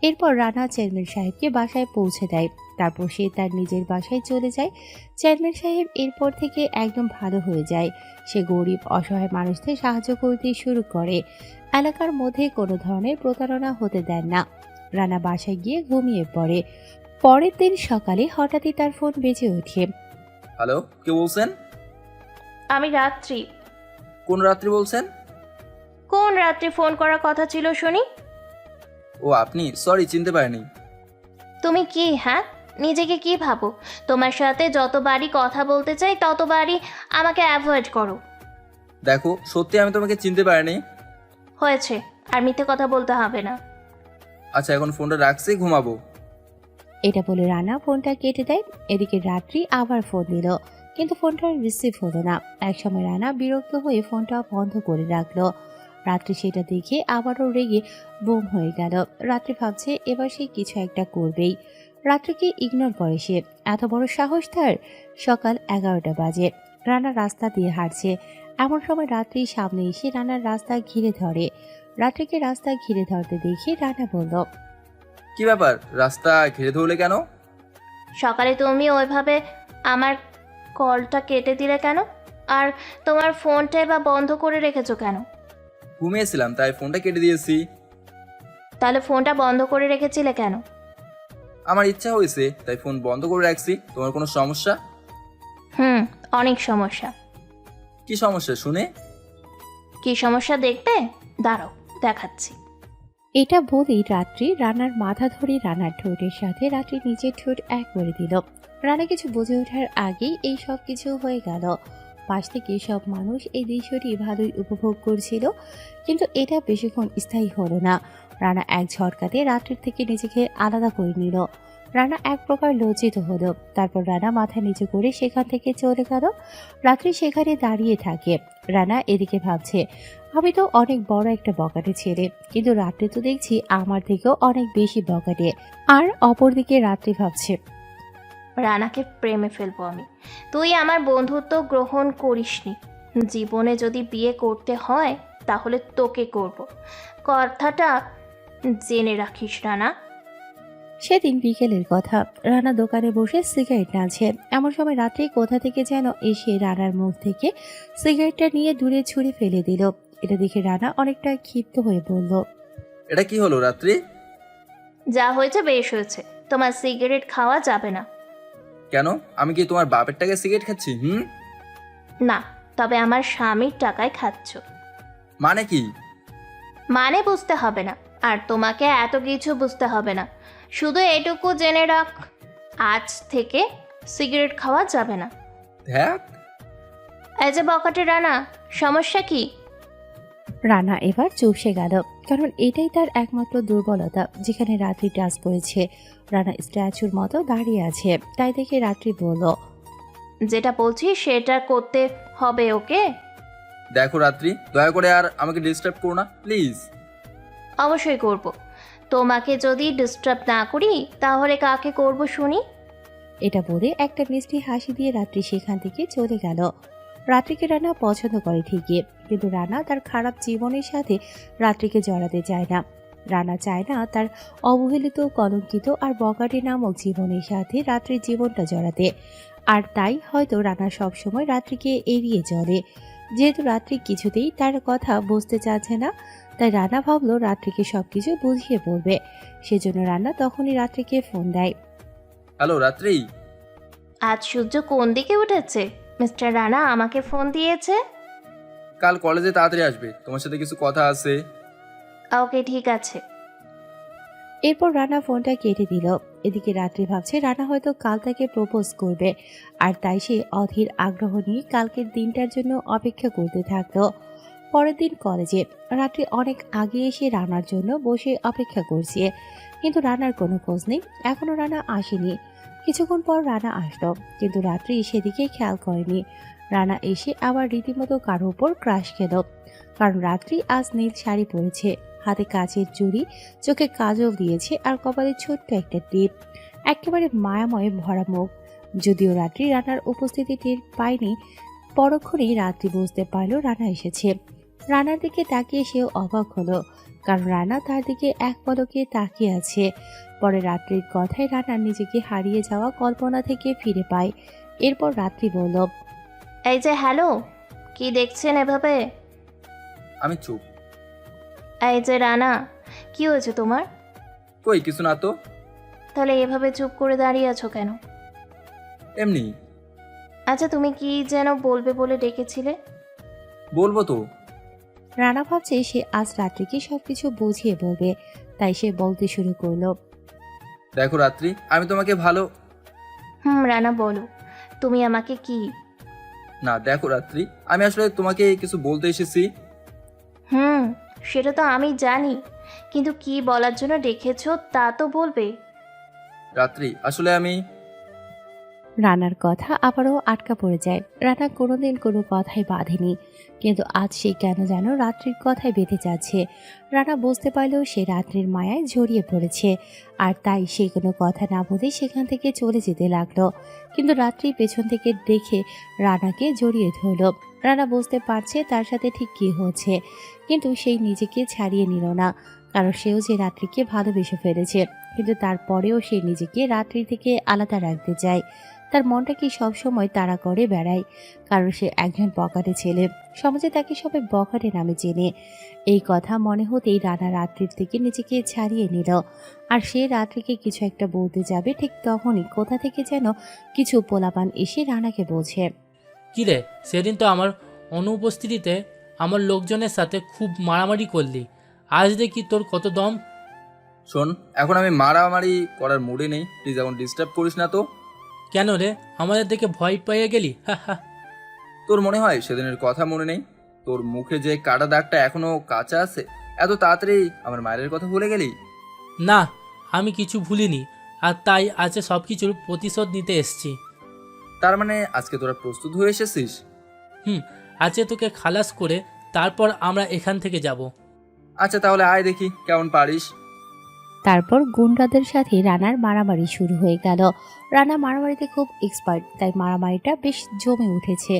[SPEAKER 3] এরপর রানা চেয়ারম্যান সাহেবকে বাসায় পৌঁছে দেয়। তারপর সে তার নিজের বাসায় চলে যায়। চেয়ারম্যান সাহেব এরপর থেকে একদম ভালো হয়ে যায়। সে গরিব অসহায় মানুষদের সাহায্য করতে শুরু করে। এলাকার মধ্যে কোনো ধরনের প্রতারণা হতে দেন না। রানা বাসায় গিয়ে ঘুমিয়ে পড়ে। পরের দিন সকালে হঠাৎই তার ফোন বেজে ওঠে।
[SPEAKER 1] হ্যালো, কে বলছেন?
[SPEAKER 5] আমি রাত্রি।
[SPEAKER 1] কোন রাত্রি বলছেন?
[SPEAKER 5] কোন রাত্রে ফোন করার কথা ছিল শুনি?
[SPEAKER 1] ও আপনি, সরি চিনতে পারিনি।
[SPEAKER 5] তুমি কি, হ্যাঁ, নিজেকে কি ভাবো? তোমার সাথে যতবারই কথা বলতে চাই ততবারই আমাকে অ্যাভয়েড করো।
[SPEAKER 1] দেখো সত্যি আমি তোমাকে চিনতে পারিনি।
[SPEAKER 5] হয়েছে, আর মিথ্যে কথা বলতে হবে না।
[SPEAKER 1] আচ্ছা এখন ফোনটা রাখছি, ঘুমাবো।
[SPEAKER 3] এটা বলে রানা ফোনটা কেটে দেয়। এদিকে রাত্রি আবার ফোন দিল, কিন্তু ফোনটা রিসিভ হলো না। একসময় রানা বিরক্ত হয়ে ফোনটা বন্ধ করে রাখলো। রাত্রি সেটা দেখে আবারও রেগে বোম হয়ে গেল। রাত্রি ভাবছে এবার সে কিছু একটা করবেই। রাত্রিকে ইগনোর করে সে। এত বড় সাহস তার! সকাল 11টা বাজে। রানা রাস্তা দিয়ে হাঁটছে। এমন সময় রাত্রি সামনে এসে রানার রাস্তা ঘিরে ধরে। রাত্রিকে রাস্তা ঘিরে ধরতে দেখে রানা বলল,
[SPEAKER 1] কি ব্যাপার, রাস্তা ঘিরে ধরলে কেন?
[SPEAKER 5] সকালে তুমি ওইভাবে আমার কলটা কেটে দিলে কেন? আর তোমার ফোনটাই বা বন্ধ করে রেখেছো কেন?
[SPEAKER 1] ঘুমিয়েছিলাম তাই ফোনটা কেটে দিয়েছি।
[SPEAKER 5] তাহলে ফোনটা বন্ধ করে রেখেছিলে কেন?
[SPEAKER 1] আমার ইচ্ছা হয়েছে তাই ফোন বন্ধ করে রাখছি। তোমার কোনো সমস্যা?
[SPEAKER 5] অনেক সমস্যা।
[SPEAKER 1] কি সমস্যা শুনে?
[SPEAKER 3] কি সমস্যা দেখবে?
[SPEAKER 5] দাঁড়াও, দেখাচ্ছি।
[SPEAKER 3] এটা বলেই রাত্রি রানার মাথা ধরে রানার ঠোঁটের সাথে রাত্রি নিজের ঠোঁট এক করে দিল। রানা কিছু বুঝে ওঠার আগেই এই সব কিছু হয়ে গেল। পাশ থেকে সব মানুষ এই দৃশ্যটি ভালোই উপভোগ করছিল, কিন্তু এটা বেশিক্ষণ স্থায়ী হলো না। রানা এক ঝটকাতে রাত্রির থেকে নিজেকে আলাদা করে নিল। রানা এক প্রকার লজ্জিত হলো। তারপর রানা মাথা নিচু করে সেখান থেকে চলে গেল। রাত্রি সেখানে দাঁড়িয়ে থাকে। রানা এদিকে ভাবছে, আমি তো অনেক বড় একটা বকাটে ছেলে, কিন্তু রাত্রি তো দেখছি আমার থেকেও অনেক বেশি বকাটে। আর অপরদিকে রাত্রি ভাবছে,
[SPEAKER 5] রানাকে প্রেমে ফেলবো আমি। তুই আমার বন্ধুত্ব গ্রহণ করিসনি। জীবনে যদি বিয়ে করতে হয় তাহলে তোকে করব, কথাটা জেনে রাখিস রানা।
[SPEAKER 3] সেদিন বিকেলের কথা। রানা দোকানে বসে সিগারেট টানছে। এমন সময় রাত্রি কোথা থেকে যেন এসে রানার মুখ থেকে সিগারেটটা নিয়ে দূরে ছুঁড়ে ফেলে দিল। এটা দেখে রানা অনেকটা ক্ষিপ্ত হয়ে বলল,
[SPEAKER 1] এটা কি হলো রাত্রি?
[SPEAKER 5] যা হয়েছে বেশ হয়েছে, তোমার সিগারেট খাওয়া যাবে না।
[SPEAKER 1] কেন, আমি কি তোমার বাপের টাকায় সিগারেট খাচ্ছি?
[SPEAKER 5] না, তবে আমার স্বামীর টাকায় খাচ্ছ।
[SPEAKER 1] মানে কি?
[SPEAKER 5] মানে বুঝতে হবে না, আর তোমাকে এত কিছু বুঝতে হবে না। শুধু এটুকু জেনে রাখ, আজ থেকে সিগারেট খাওয়া যাবে না।
[SPEAKER 1] ধ্যাত,
[SPEAKER 5] এই যে বকাটে রানা, সমস্যা কি?
[SPEAKER 3] রানা এবার চুপসে গেল, কারণ এটাই তার একমাত্র দুর্বলতা। যেখানে রাত্রি টাচ পড়েছে, রানা স্ট্যাচুর মতো দাঁড়িয়ে আছে। তাই দেখে রাত্রি বলল,
[SPEAKER 5] যেটা বলছি সেটা করতে হবে, ওকে?
[SPEAKER 1] দেখো রাত্রি, দয়া করে আর আমাকে ডিস্টার্ব করো না প্লিজ।
[SPEAKER 5] অবশ্যই করব। তোমাকে যদি ডিস্টার্ব না করি তাহলে কাকে করব শুনি?
[SPEAKER 3] এটা বলে একটা মিষ্টি হাসি দিয়ে রাত্রি সেখান থেকে চলে গেল। রাত্রিকে রানা পছন্দ করে ঠিকই, কিন্তু রানা তার খারাপ জীবনের সাথে রাত্রিকে জড়াতে চায় না। রানা চায় না তার অবহেলিত, কলঙ্কিত আর বগাটে নামক জীবনের সাথে রাত্রির জীবনটা জড়াতে। আর তাই হয়তো রানা সবসময় রাত্রিকে এড়িয়ে চলে। যেহেতু রাত্রি কিছুতেই তার কথা বুঝতে চাচ্ছে না, তাই রানা ভাবলো রাত্রিকে সবকিছু বুঝিয়ে বলবে। সেজন্য রানা তখনই রাত্রিকে ফোন দেয়।
[SPEAKER 1] হ্যালো রাত্রি।
[SPEAKER 5] আজ সূর্য কোন দিকে উঠেছে? মিস্টার রানা আমাকে ফোন দিয়েছে।
[SPEAKER 1] কাল কলেজে তাড়াতাড়ি আসবে, তোমার সাথে কিছু কথা আছে।
[SPEAKER 5] ওকে, ঠিক আছে।
[SPEAKER 3] এরপর রানা ফোনটা কেটে দিল। এদিকে রাত্রি ভাবছে রানা হয়তো কাল তাকে প্রপোজ করবে, আর তাই সে অধীর আগ্রহ নিয়ে কালকের দিনটার জন্য অপেক্ষা করতে থাকলো। পরের দিন কলেজে রাত্রি অনেক আগে এসে রানার জন্য বসে অপেক্ষা করছে, কিন্তু রানার কোনো খোঁজ নেই। এখনো রানা আসেনি। কিছুক্ষণ পর রানা আসলো, কিন্তু রাত্রি সেদিকে খেয়াল করেনি। রানা এসে আবার রীতিমতো কারো উপর ক্রাশ খেল, কারণ রাত্রি আজ নীল শাড়ি পরেছে, হাতে কাচের চুড়ি, চোখে কাজল দিয়েছে আর কপালে ছোট্ট একটা টিপ। একেবারে মায়াময়ে ভরা মুখ। যদিও রাত্রি রানার উপস্থিতি টের পায়নি, পরক্ষণেই রাত্রি বুঝতে পারল রানা এসেছে। রানার দিকে তাকিয়ে সেও অবাক হলো, কারণ রানা তার দিকে এক পলকে তাকিয়ে আছে। পরে রাত্রির কথায় রানা নিজেকে হারিয়ে যাওয়া কল্পনা থেকে ফিরে পায়। এরপর রাত্রি বলল,
[SPEAKER 5] এই যে হ্যালো, কি দেখছেন এভাবে?
[SPEAKER 1] আমি চুপ।
[SPEAKER 5] এই যে রানা, কি হয়েছে তোমার?
[SPEAKER 1] কই কিছু না তো।
[SPEAKER 5] তাহলে এভাবে চুপ করে দাঁড়িয়ে আছো কেন?
[SPEAKER 1] এমনি।
[SPEAKER 5] আচ্ছা, তুমি কি যেন বলবে বলে ডেকেছিলে?
[SPEAKER 1] বলবো তো।
[SPEAKER 3] রানা ভাবছে সে আজ রাত্রিকে সবকিছু বুঝিয়ে বলবে, তাই সে বলতে শুরু করলো।
[SPEAKER 1] দেখো রাত্রি, আমি তোমাকে ভালো।
[SPEAKER 5] রানা বলো, তুমি আমাকে কি?
[SPEAKER 1] না দেখো রাত্রি, আমি আসলে তোমাকে কিছু বলতে এসেছি।
[SPEAKER 5] সেটা তো আমি জানি, কিন্তু কি বলার জন্য ডেকেছো তা তো বলবে।
[SPEAKER 1] রাত্রি আসলে আমি।
[SPEAKER 3] রানার কথা আবারও আটকা পড়ে যায়। রানা কোনোদিন কোনো কথাই বাঁধেনি, কিন্তু আজ সে কেন যেন রাত্রির কথাই বেঁধে যাচ্ছে। রানা বুঝতে পারলেও সে রাত্রির মায়ায় জড়িয়ে পড়েছে, আর তাই সে কোনো কথা না বলে সেখান থেকে চলে যেতে লাগলো। কিন্তু রাত্রি পেছন থেকে দেখে রানাকে জড়িয়ে ধরল। রানা বুঝতে পারছে তার সাথে ঠিক কী হচ্ছে, কিন্তু সেই নিজেকে ছাড়িয়ে নিল না, কারণ সেও যে রাত্রিকে ভালোবেসে ফেলেছে। কিন্তু তারপরেও সে নিজেকে রাত্রি থেকে আলাদা রাখতে চায়। তার মনটা কি সবসময় তাড়া করে বেড়ায়, কারণ সে একজন বখাটে ছেলে। সমাজে তাকে সবাই বখাটে নামে চেনে। এই কথা মনে হতেই রানা রাত্রির থেকে নিজেকে ছাড়িয়ে নিল। আর সে রাত্রিকে কিছু একটা বলতে যাবে, ঠিক তখনই কোথা থেকে যেন কিছু পোলাপান এসে রানাকে বলছে।
[SPEAKER 2] কিরে, সেদিন তো আমার অনুপস্থিতিতে আমার লোকজনের সাথে খুব মারামারি করলি, আজ দেখি তোর কত দম।
[SPEAKER 1] শোন, এখন আমি মারামারি করার মুডে নেই, প্লিজ এখন ডিস্টার্ব করিস না তো।
[SPEAKER 2] কেন রে, আমাদের দেখে ভয় পেয়ে গেলি? হা হা।
[SPEAKER 1] তোর মনে হয় সেদিনের কথা মনে নেই? তোর মুখে যে কাটা দাগটা এখনো কাঁচা আছে, এত তাড়াতাড়ি আমার মায়ের কথা ভুলে গেলি?
[SPEAKER 2] না, আমি কিছু ভুলিনি, আর তাই আজকে সব কিছুর প্রতিশোধ নিতে এসছি।
[SPEAKER 1] তার মানে আজকে তোরা প্রস্তুত হয়ে এসেছিস?
[SPEAKER 2] আজকে তোকে খালাস করে তারপর আমরা এখান থেকে যাব।
[SPEAKER 1] আচ্ছা তাহলে আয় দেখি কেমন পারিস।
[SPEAKER 3] তারপর গুন্ডাদের সাথে রানার মারামারি শুরু হয়ে গেল। রানা মারামারিতে খুব এক্সপার্ট, তাই মারামারিটা বেশ জমে উঠেছে।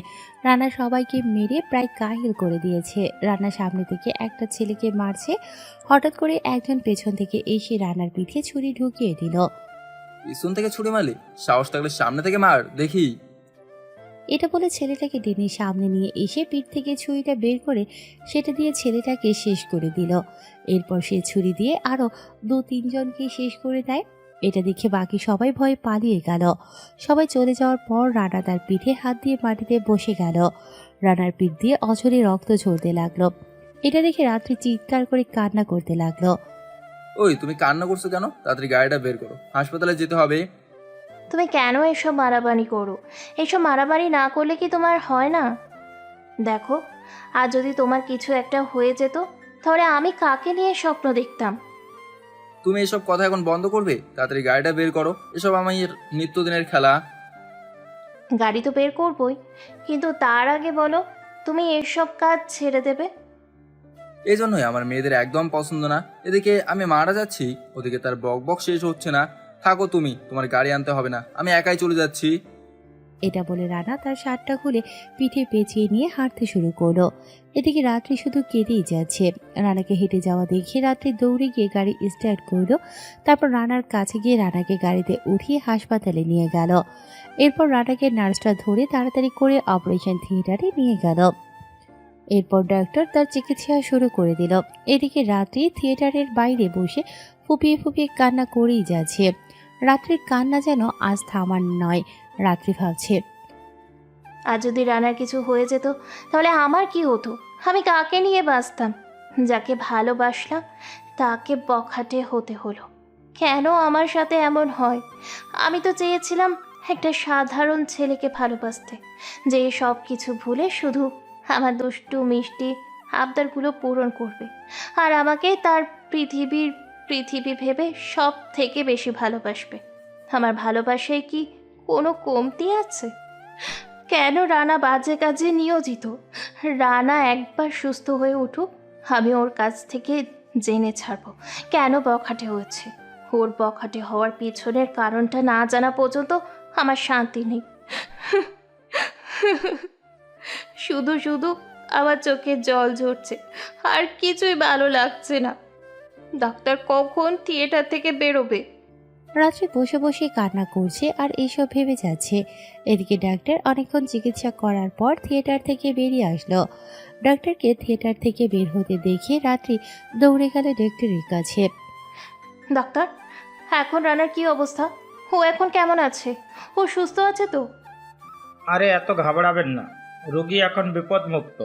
[SPEAKER 3] রানা সবাইকে মেরে প্রায় কাহিল করে দিয়েছে। রানা সামনে থেকে একটা ছেলেকে মারছে, হঠাৎ করে একজন পেছন থেকে এসে রানার পিঠে ছুরি ঢুকিয়ে দিল।
[SPEAKER 1] পিছন থেকে ছুরি মারলি? সাহস থাকলে সামনে থেকে মার দেখি।
[SPEAKER 3] এটা বলে ছেলেটাকে টেনে সামনে নিয়ে এসে পিঠ থেকে ছুরিটা বের করে সেটা দিয়ে ছেলেটাকে শেষ করে দিল। এরপর সে ছুরি দিয়ে আরো 2-3 জনকে শেষ করে দেয়। এটা দেখে বাকি সবাই ভয়ে পালিয়ে গেল। সবাই চলে যাওয়ার পর রানা তার পিঠে হাত দিয়ে মাটিতে বসে গেল। রানার পিঠ দিয়ে অঝরে রক্ত ঝরতে লাগলো। এটা দেখে রাত্রি চিৎকার করে কান্না করতে লাগলো।
[SPEAKER 1] ওই তুমি কান্না করছো কেন? তাড়াতাড়ি গাড়িটা বের করো, হাসপাতালে যেতে হবে।
[SPEAKER 5] তুমি কেন এসব মারামারি করো? এসব মারামারি না করলে কি তোমার হয় না? দেখো, আর যদি তোমার কিছু একটা হয়ে যেত, তাহলে আমি কাকে নিয়ে স্বপ্ন দেখতাম?
[SPEAKER 1] তুমি এসব কথা এখন বন্ধ করবে? তাড়াতাড়ি গাড়িটা বের করো, এসব আমার নিত্যদিনের খেলা।
[SPEAKER 5] গাড়ি তো বের করবই, কিন্তু তার আগে বলো, তুমি এসব কাজ ছেড়ে দেবে?
[SPEAKER 1] এই জন্যই আমার মেয়েদের একদম পছন্দ না। এদিকে আমি মারা যাচ্ছি, ওদিকে তার বক বক শেষ হচ্ছে না। থাকো তুমি, তোমার গাড়ি আনতে হবে না, আমি একাই চলে যাচ্ছি।
[SPEAKER 3] এটা বলে রানা তার শার্টটা খুলে পিঠে পেঁচিয়ে নিয়ে হাঁটতে শুরু করলো। এদিকে রাত্রি শুধু কেঁদেই যাচ্ছে। রানাকে হেঁটে যাওয়া দেখে রাত্রি দৌড়ে গিয়ে গাড়ি স্টার্ট করলো। তারপর রানার কাছে গিয়ে রানাকে গাড়িতে উঠিয়ে হাসপাতালে নিয়ে গেল। এরপর রানাকে নার্সটা ধরে তাড়াতাড়ি করে অপারেশন থিয়েটারে নিয়ে গেল। এরপর ডাক্তার তার চিকিৎসা শুরু করে দিল। এদিকে রাত্রি থিয়েটারের বাইরে বসে ফুপিয়ে ফুপিয়ে কান্না করেই যাচ্ছে। রাত্রির কান্না যেন আজ থামার নয়। রাত্রি ভাবছে,
[SPEAKER 5] আর যদি রানার কিছু হয়ে যেত, তাহলে আমার কি হতো? আমি কাকে নিয়ে বাঁচতাম? যাকে ভালোবাসলাম তাকে বখাটে হতে হলো। কেন আমার সাথে এমন হয়? আমি তো চেয়েছিলাম একটা সাধারণ ছেলেকে ভালোবাসতে, যে সব কিছু ভুলে শুধু আমার দুষ্টু মিষ্টি আবদারগুলো পূরণ করবে, আর আমাকে তার পৃথিবী ভেবে সব থেকে বেশি ভালোবাসবে। আমার ভালোবাসায় কি কোনো কমতি আছে? কেন রানা বাজে কাজে নিয়োজিত? রানা একবার সুস্থ হয়ে উঠুক, আমি ওর কাছ থেকে জেনে ছাড়বো কেন বখাটে হয়েছে। ওর বখাটে হওয়ার পিছনের কারণটা না জানা পর্যন্ত আমার শান্তি নেই। শুধু শুধু আমার চোখে জল ঝরছে, আর কিছুই ভালো লাগছে না। ডাক্তার কখন থিয়েটার থেকে বেরোবে?
[SPEAKER 3] রাত্রি বসে বসে কান্না করছে আর এইসব ভেবে যাচ্ছে। এদিকে ডাক্তার অনেকক্ষণ চিকিৎসা করার পর থিয়েটার থেকে বেরিয়ে আসলো। ডাক্তারকে থিয়েটার থেকে বের হতে দেখে রাত্রি দৌড়ে গেল ডাক্তারের কাছে।
[SPEAKER 5] ডাক্তার, এখন রানার কি অবস্থা? ও এখন কেমন আছে? ও সুস্থ আছে তো?
[SPEAKER 7] আরে এত ঘাবড়াবেন না, রোগী এখন বিপদমুক্ত।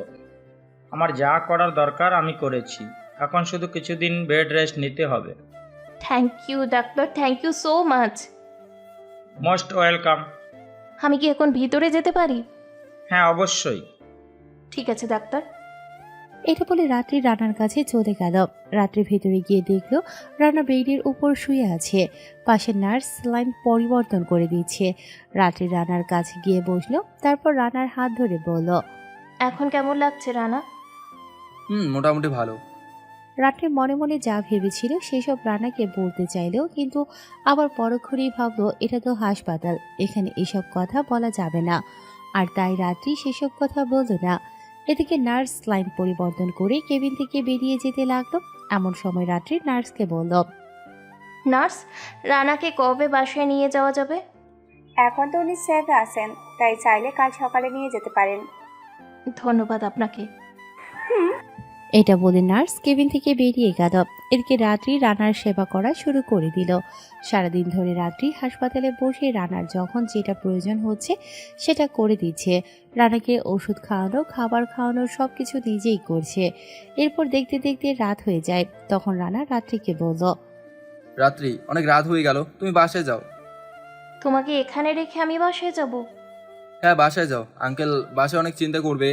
[SPEAKER 7] আমার যা করার দরকার আমি করেছি, এখন শুধু কিছুদিন বেড রেস্ট নিতে হবে।
[SPEAKER 5] Thank you doctor, thank you so much.
[SPEAKER 7] Most welcome.
[SPEAKER 5] আমি কি এখন ভিতরে যেতে পারি?
[SPEAKER 7] হ্যাঁ, অবশ্যই।
[SPEAKER 5] ঠিক আছে ডাক্তার।
[SPEAKER 3] এটা বলে রাত্রি রানার কাছে চলে গেল। রাত্রি ভেতরে গিয়ে দেখলো রানা বেডের উপর শুয়ে আছে। পাশে নার্স লাইন পরিবর্তন করে দিচ্ছে। রাত্রি রানার কাছে গিয়ে বসলো, তারপর রানার হাত ধরে বলল,
[SPEAKER 5] এখন কেমন লাগছে রানা?
[SPEAKER 1] মোটামুটি ভালো।
[SPEAKER 3] রাত্রি মনে মনে যা ভেবেছিল সেসব রানাকে বলতে চাইলেও কিন্তু আবার পরক্ষণেই ভাবলো এটা তো হাসপাতাল, এখানে এসব কথা বলা যাবে না। আর তাই রাত্রি সেসব কথা বলল না। এদিকে নার্স লাইন পরিবর্তন করে কেবিন থেকে বেরিয়ে যেতে লাগলো। এমন সময় রাত্রি নার্সকে বলল,
[SPEAKER 5] নার্স, রানাকে কবে বাসায় নিয়ে যাওয়া যাবে?
[SPEAKER 10] এখন তো উনি সেভে আছেন, তাই চাইলে কাল সকালে নিয়ে যেতে পারেন।
[SPEAKER 5] ধন্যবাদ আপনাকে।
[SPEAKER 3] এটা বলে নার্স কেবিন থেকে বেরিয়ে গেল। এদিকে রাত্রি রানার সেবা করা শুরু করে দিল। সারাদিন ধরে রাত্রি হাসপাতালে বসে রানার যখন যেটা প্রয়োজন হচ্ছে সেটা করে দিচ্ছে। রানাকে ওষুধ খাওয়ানো, খাবার খাওয়ানো সবকিছু নিজেই করছে। এরপর দেখতে দেখতে রাত হয়ে যায়। তখন রানা রাত্রিকে বলল,
[SPEAKER 1] রাত্রি, অনেক রাত হয়ে গেল, তুমি বাসায় যাও।
[SPEAKER 5] তোমাকে এখানে রেখে আমি বাসায় যাব?
[SPEAKER 1] হ্যাঁ, বাসায় যাও, আঙ্কেল বাসায় অনেক চিন্তা করবে।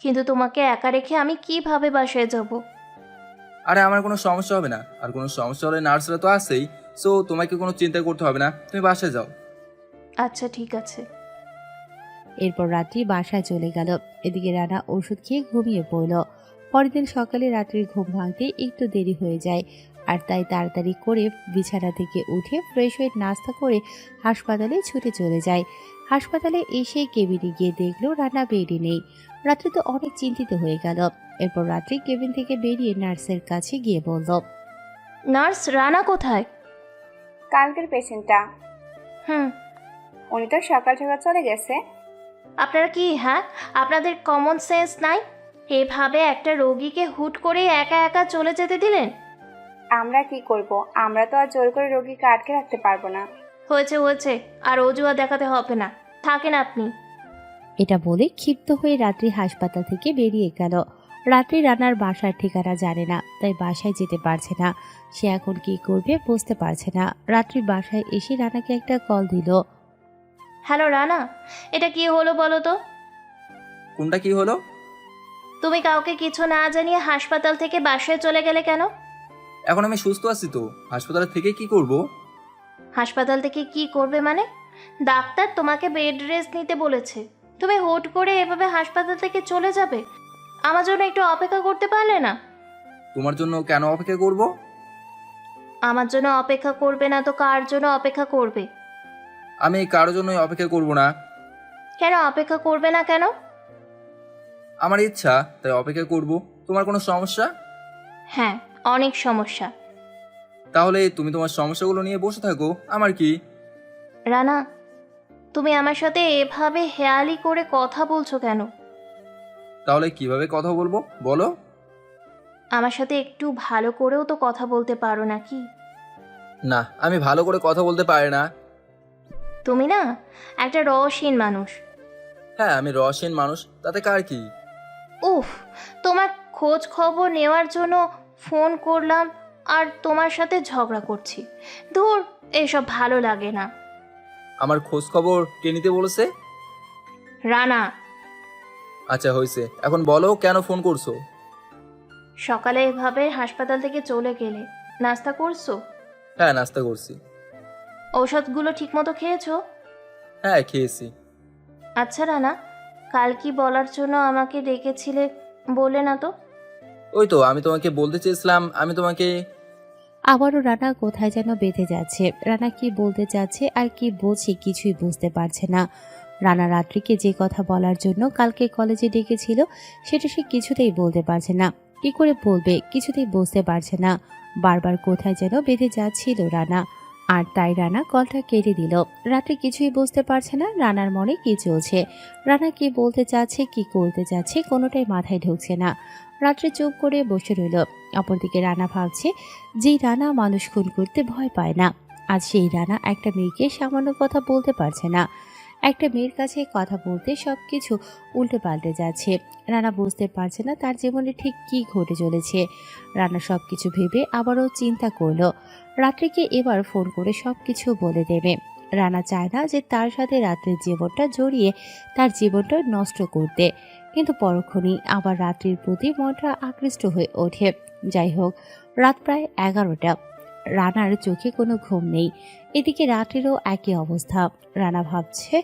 [SPEAKER 5] কিন্তু তোমাকে একা রেখে আমি কিভাবে বাসায় যাব?
[SPEAKER 1] আরে আমার কোনো সমস্যা হবে না, আর কোনো সমস্যা হলে নার্সরা তো আছেই। সো তোমাকে কোনো চিন্তা করতে হবে না, তুমি বাসায় যাও।
[SPEAKER 5] আচ্ছা ঠিক আছে।
[SPEAKER 3] এরপর রাত্রি বাসায় চলে গেল। এদিকে রানা ওষুধ খেয়ে ঘুমিয়ে পড়ল। পরের দিন সকালে রাত্রির ঘুম ভাঙতে একটু দেরি হয়ে যায়, আর তাই তাড়াতাড়ি করে বিছানা থেকে উঠে ফ্রেশ হয়ে নাস্তা করে হাসপাতালে ছুটে চলে যায়। হাসপাতালে এসে কেবিনে গিয়ে দেখলো রানা বেডে নেই। রাত্রি তো অনেক চিন্তিত হয়ে গেল। এরপর রাত্রি কেবিন থেকে বেরিয়ে নার্সের কাছে গিয়ে বলল,
[SPEAKER 5] নার্স, রানা কোথায়?
[SPEAKER 10] কালকের পেশেন্টটা,
[SPEAKER 5] হুম।
[SPEAKER 10] উনি তো সকাল সকাল চলে গেছে।
[SPEAKER 5] আপনারা কি, হ্যাঁ, আপনাদের কমন সেন্স নাই? এভাবে একটা রোগীকে হুট করে একা একা চলে যেতে দিলেন?
[SPEAKER 10] আমরা কি করব? আমরা তো আর জোর করে রোগীকে আটকে রাখতে পারবো না।
[SPEAKER 5] হয়েছে হয়েছে, আর অজুহাত দেখাতে হবে না, থাকেন আপনি।
[SPEAKER 3] এটা বলে ক্ষিপ্ত হয়ে রাত্রি হাসপাতাল থেকে বেরিয়ে গেল। রাত্রি রানার বাসার ঠিকানা জানে না, তাই বাসায় যেতে পারছে না। সে এখন কি করবে বুঝতে পারছে না। রাত্রি বাসায় এসে রানাকে একটা কল দিল।
[SPEAKER 5] হ্যালো রানা, এটা কি হলো বলো তো?
[SPEAKER 1] কোনটা কি হলো?
[SPEAKER 5] তুমি কাউকে কিছু না জানিয়ে হাসপাতাল থেকে বাসায় চলে গেলে কেন?
[SPEAKER 1] এখন আমি সুস্থ আছি তো, হাসপাতালে থেকে কি করব?
[SPEAKER 5] হাসপাতাল থেকে কি করবে মানে? ডাক্তার তোমাকে বেড রেস্ট নিতে বলেছে, তুমি হুট করে এভাবে হাসপাতাল থেকে চলে যাবে? আমার জন্য একটু অপেক্ষা করতে পারলে না?
[SPEAKER 1] তোমার জন্য কেন অপেক্ষা করব?
[SPEAKER 5] আমার জন্য অপেক্ষা করবে না তো কার জন্য অপেক্ষা করবে?
[SPEAKER 1] আমি কারোর জন্যই অপেক্ষা করব না।
[SPEAKER 5] কেন অপেক্ষা করবে না কেন?
[SPEAKER 1] আমার ইচ্ছা, তাই অপেক্ষা করব। তোমার কোনো সমস্যা?
[SPEAKER 5] হ্যাঁ, অনেক সমস্যা।
[SPEAKER 1] তাহলে তুমি তোমার সমস্যাগুলো নিয়ে বসে থাকো, আমার কি?
[SPEAKER 5] রানা, তুমি আমার সাথে এভাবে হেয়ালি করে কথা বলছো কেন?
[SPEAKER 1] তাহলে কিভাবে কথা বলবো বলো?
[SPEAKER 5] আমার সাথে একটু ভালো করেও তো কথা বলতে পারো নাকি?
[SPEAKER 1] না, আমি ভালো করে কথা বলতে পারি না।
[SPEAKER 5] তুমি না একটা রসহীন মানুষ।
[SPEAKER 1] হ্যাঁ, আমি রসহীন মানুষ, তাতে কার কি?
[SPEAKER 5] উফ, তোমার খোঁজ খবর নেওয়ার জন্য ফোন করলাম আর তোমার সাথে ঝগড়া করছি। ধুর, এসব ভালো লাগে না।
[SPEAKER 1] আমার খোঁজ খবর কে নিতে বলেছে?
[SPEAKER 5] রানা,
[SPEAKER 1] আচ্ছা হয়েছে, এখন বলো কেন ফোন করছো?
[SPEAKER 5] সকালে এভাবে হাসপাতাল থেকে চলে গেলে, নাস্তা করছো?
[SPEAKER 1] হ্যাঁ, নাস্তা করছি।
[SPEAKER 5] ঔষধগুলো ঠিকমতো খেয়েছো?
[SPEAKER 1] হ্যাঁ, খেয়েছি।
[SPEAKER 5] আচ্ছা রানা, কাল কি বলার জন্য আমাকে ডেকেছিলে বলে না তো?
[SPEAKER 1] ওই তো আমি তোমাকে বলতে চেয়েছিলাম, আমি তোমাকে।
[SPEAKER 3] আবারও রানা কোথায় যেন বেঁধে যাচ্ছে। রানা কি বলতে চাচ্ছে আর কি বলছে কিছুই বুঝতে পারছে না। রানা রাত্রিকে যে কথা বলার জন্য কালকে কলেজে ডেকেছিল সেটা সে কিছুতেই বলতে পারছে না। কি করে বলবে কিছুতেই বুঝতে পারছে না। বারবার কোথায় যেন বেঁধে যাচ্ছিল রানা, আর তাই রানা কলটা কেটে দিল। রাত্রি কিছুই বুঝতে পারছে না রানার মনে কি চলছে। রানা কি বলতে চাচ্ছে কি করতে চাচ্ছে কোনোটাই মাথায় ঢুকছে না। রাত্রি চুপ করে বসে রইল। অপরদিকে রানা ভাবছে, যে রানা মানুষ খুন করতে ভয় পায় না, আজ সেই রানা একটা মেয়েকে সামান্য কথা বলতে পারছে না। একটা মেয়ের কাছে কথা বলতে সবকিছু উল্টে পাল্টে যাচ্ছে। রানা বুঝতে পারছে না তার জীবনে ঠিক কি ঘটে চলেছে। রানা সবকিছু ভেবে আবারও চিন্তা করলো রাত্রিকে এবার ফোন করে সবকিছু বলে দেবে। রানা চায় না যে তার সাথে রাত্রির জীবনটা জড়িয়ে তার জীবনটা নষ্ট করতে, কিন্তু পরক্ষণেই আবার রাত্রির প্রতি মনটা আকৃষ্ট হয়ে ওঠে। যাই হোক, রাত প্রায় 11টা। রানার চোখে কোনো ঘুম নেই। এদিকে রাত্রিরও একই অবস্থা। রানা ভাবছে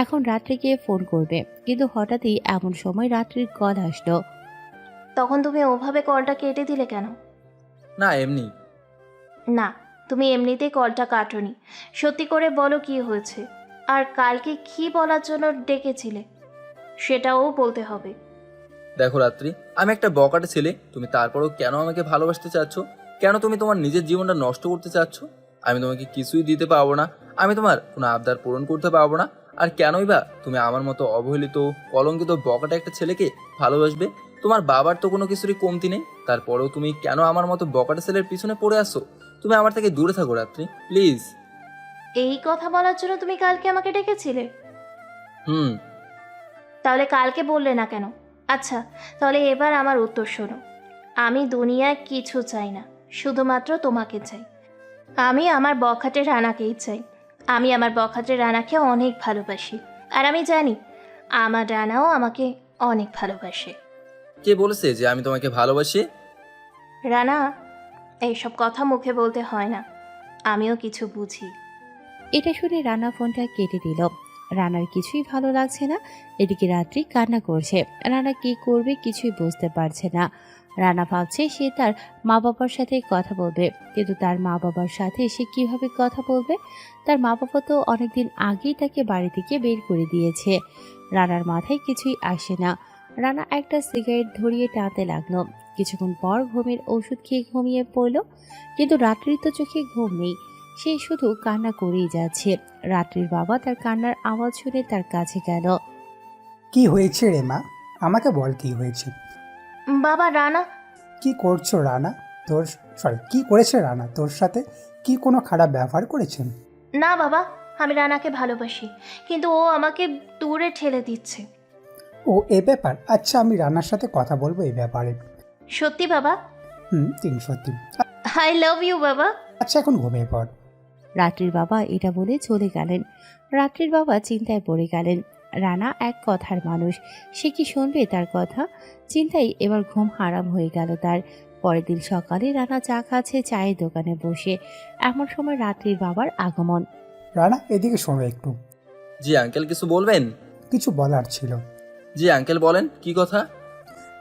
[SPEAKER 3] এখন রাত্রিকে ফোন করবে, কিন্তু হঠাৎই এমন সময় রাত্রির কল আসলো।
[SPEAKER 5] তখন তুমি ওভাবে কলটা কেটে দিলে কেন?
[SPEAKER 1] না, এমনি।
[SPEAKER 5] না, তুমি এমনিতেই কলটা কাটোনি। সত্যি করে বলো কি হয়েছে, আর কালকে কি বলার জন্য ডেকেছিলে সেটাও বলতে হবে।
[SPEAKER 1] দেখো রাত্রি, আমি একটা বকাটে ছেলে, তুমি তারপরেও কেন আমাকে ভালোবাসতে চাচ্ছ? কেন তুমি তোমার নিজের জীবনটা নষ্ট করতে চাচ্ছ? আমি তোমাকে কিছুই দিতে পারবো না, আমি তোমার কোনো আবদার পূরণ করতে পারবো না। আর কেনই বা তুমি আমার মতো অবহেলিত কলঙ্কিত বকাটে একটা ছেলেকে ভালোবাসবে? তোমার বাবার তো কোনো কিছুরই কমতি নেই, তারপরেও তুমি কেন আমার মতো বকাটে ছেলের পিছনে পড়ে আসো? তুমি আমার থেকে দূরে থাকো রাত্রি, প্লিজ।
[SPEAKER 5] এই কথা বলার জন্য তুমি কালকে আমাকে ডেকেছিলে?
[SPEAKER 1] হুম।
[SPEAKER 5] তাহলে কালকে বললে না কেন? আচ্ছা, তাহলে এবার আমার উত্তর শোনো। আমি দুনিয়ায় কিছু চাই না, শুধুমাত্র তোমাকে চাই। আমি আমার বখাটে রানাকেই চাই। আমি আমার বখাটে রানাকে অনেক ভালোবাসি, আর আমি জানি আমার রানাও আমাকে অনেক ভালোবাসে।
[SPEAKER 1] কে বলেছে যে আমি তোমাকে ভালোবাসি?
[SPEAKER 5] রানা, এইসব কথা মুখে বলতে হয় না, আমিও কিছু বুঝি।
[SPEAKER 3] এটা শুনে রানা ফোনটা কেটে দিল। রানার কিছুই ভালো লাগছে না। এদিকে রাত্রি কান্না করছে। রানা কি করবে কিছুই বুঝতে পারছে না। রানা ভাবছে সে তার মা বাবার সাথে কথা বলবে, কিন্তু তার মা বাবার সাথে সে কিভাবে কথা বলবে? তার মা বাবা তো অনেকদিন আগেই তাকে বাড়ি থেকে বের করে দিয়েছে। রানার মাথায় কিছুই আসে না। রানা একটা সিগারেট ধরিয়ে টানতে লাগলো। কিছুক্ষণ পর ঘুমের ওষুধ খেয়ে ঘুমিয়ে পড়ল, কিন্তু রাত্রির তো চোখে ঘুম নেই। সে শুধু কান্না করেই যাচ্ছে। রাত্রির বাবা তার কান্নার আওয়াজ শুনে তার কাছে গেল।
[SPEAKER 11] কি হয়েছে রে মা, আমাকে বল কি হয়েছে।
[SPEAKER 5] বাবা, রানা।
[SPEAKER 11] কি করছো রানা? কি করেছে রানা তোর সাথে? কি কোনো খারাপ ব্যবহার করেছেন?
[SPEAKER 5] না বাবা, আমি রানাকে ভালোবাসি, কিন্তু ও আমাকে দূরে ঠেলে দিচ্ছে।
[SPEAKER 11] ও এ ব্যাপার? আচ্ছা, আমি রানার সাথে কথা বলবো এই ব্যাপারে।
[SPEAKER 5] সত্যি বাবা?
[SPEAKER 11] তিন সত্যি।
[SPEAKER 5] আই লাভ ইউ বাবা।
[SPEAKER 11] আচ্ছা, এখন ঘুমিয়ে পড়।
[SPEAKER 3] রাত্রির বাবা এটা বলে চলে গেলেন। রাত্রির বাবা চিন্তায় পড়ে গেলেন। রানা এক কথার মানুষ, সে কি শুনবে তার কথা? চিন্তায় এবার ঘুম হারাম হয়ে গেল তার। পরের দিন সকালে রানা চা খাচ্ছে চায়ের দোকানে বসে। এমন সময় রাত্রির বাবার আগমন।
[SPEAKER 11] রানা, এদিকে শোনো একটু,
[SPEAKER 1] জি আঙ্কেল, কিছু বলবেন?
[SPEAKER 11] কিছু বলার ছিল।
[SPEAKER 1] জি আঙ্কেল, বলেন কি কথা?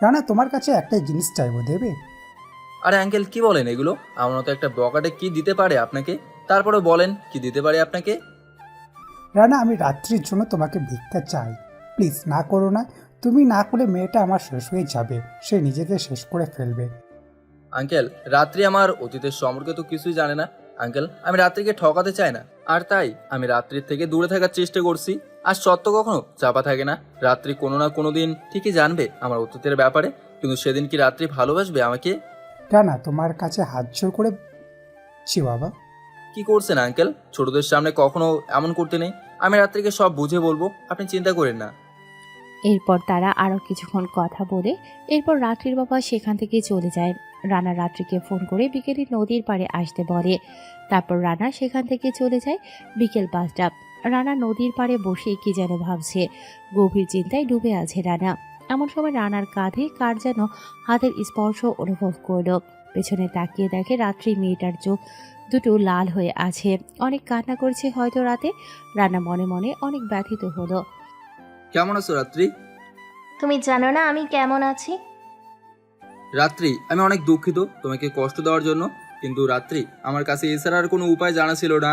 [SPEAKER 11] রানা, তোমার কাছে একটা জিনিস চাইবো, দেবে?
[SPEAKER 1] আরে আঙ্কেল, কি বলেন এগুলো? আমার মতো একটা বকাটে কি দিতে পারে আপনাকে? তারপরে বলেন কি দিতে পারে আপনাকে।
[SPEAKER 11] রানা, আমি রাত্রির জন্য তোমাকে ভিক্ষা চাই, প্লিজ না করো না। তুমি না করলে মেয়েটা আমার শেষ হয়ে যাবে, সে নিজেকে শেষ করে ফেলবে।
[SPEAKER 1] আঙ্কেল, রাত্রি আমার অতীতের সম্পর্কে তো কিছুই জানে না। আঙ্কেল, আমি রাত্রিকে ঠকাতে চাই না, আর তাই আমি রাত্রির থেকে দূরে থাকার চেষ্টা করছি। আর সত্য কখনো চাপা থাকে না। রাত্রি কোনো না কোনো দিন ঠিকই জানবে আমার অতীতের ব্যাপারে, কিন্তু সেদিন কি রাত্রি ভালোবাসবে আমাকে?
[SPEAKER 11] রানা, তোমার কাছে হাত জোর করে ছি বাবা।
[SPEAKER 1] কি করছেন আঙ্কেল? ছোটদের সামনে কখনো এমন করতে নেই। আমি রাত্রিকে সব বুঝে বলবো, আপনি চিন্তা করেন না।
[SPEAKER 3] এরপর তারা আরো কিছুক্ষণ কথা বলে এরপর রাত্রির বাবা সেখান থেকে চলে যায়। রানা রাত্রিকে ফোন করে বিকেলে নদীর পাড়ে আসতে বলে। তারপর রানা সেখান থেকে চলে যায়। বিকেল 5টা। রানা নদীর পাড়ে বসে কি যেন ভাবছে। গভীর চিন্তায় ডুবে আছে রানা। এমন সময় রানার কাঁধে কার যেন হাতের স্পর্শ অনুভব করলো। পেছনে তাকিয়ে দেখে রাত্রি মেয়েটার চোখ দুটো লাল হয়ে আছে, অনেক কান্না করছে হয়তো রাতে। রানা মনে মনে অনেক ব্যথিত হলো।
[SPEAKER 1] কেমন আছো রাত্রি?
[SPEAKER 5] তুমি জানো না আমি কেমন আছি।
[SPEAKER 1] রাত্রি, আমি অনেক দুঃখিত তোমাকে কষ্ট দেওয়ার জন্য, কিন্তু রাত্রি আমার কাছে এছাড়া আর কোনো উপায় জানা ছিল না।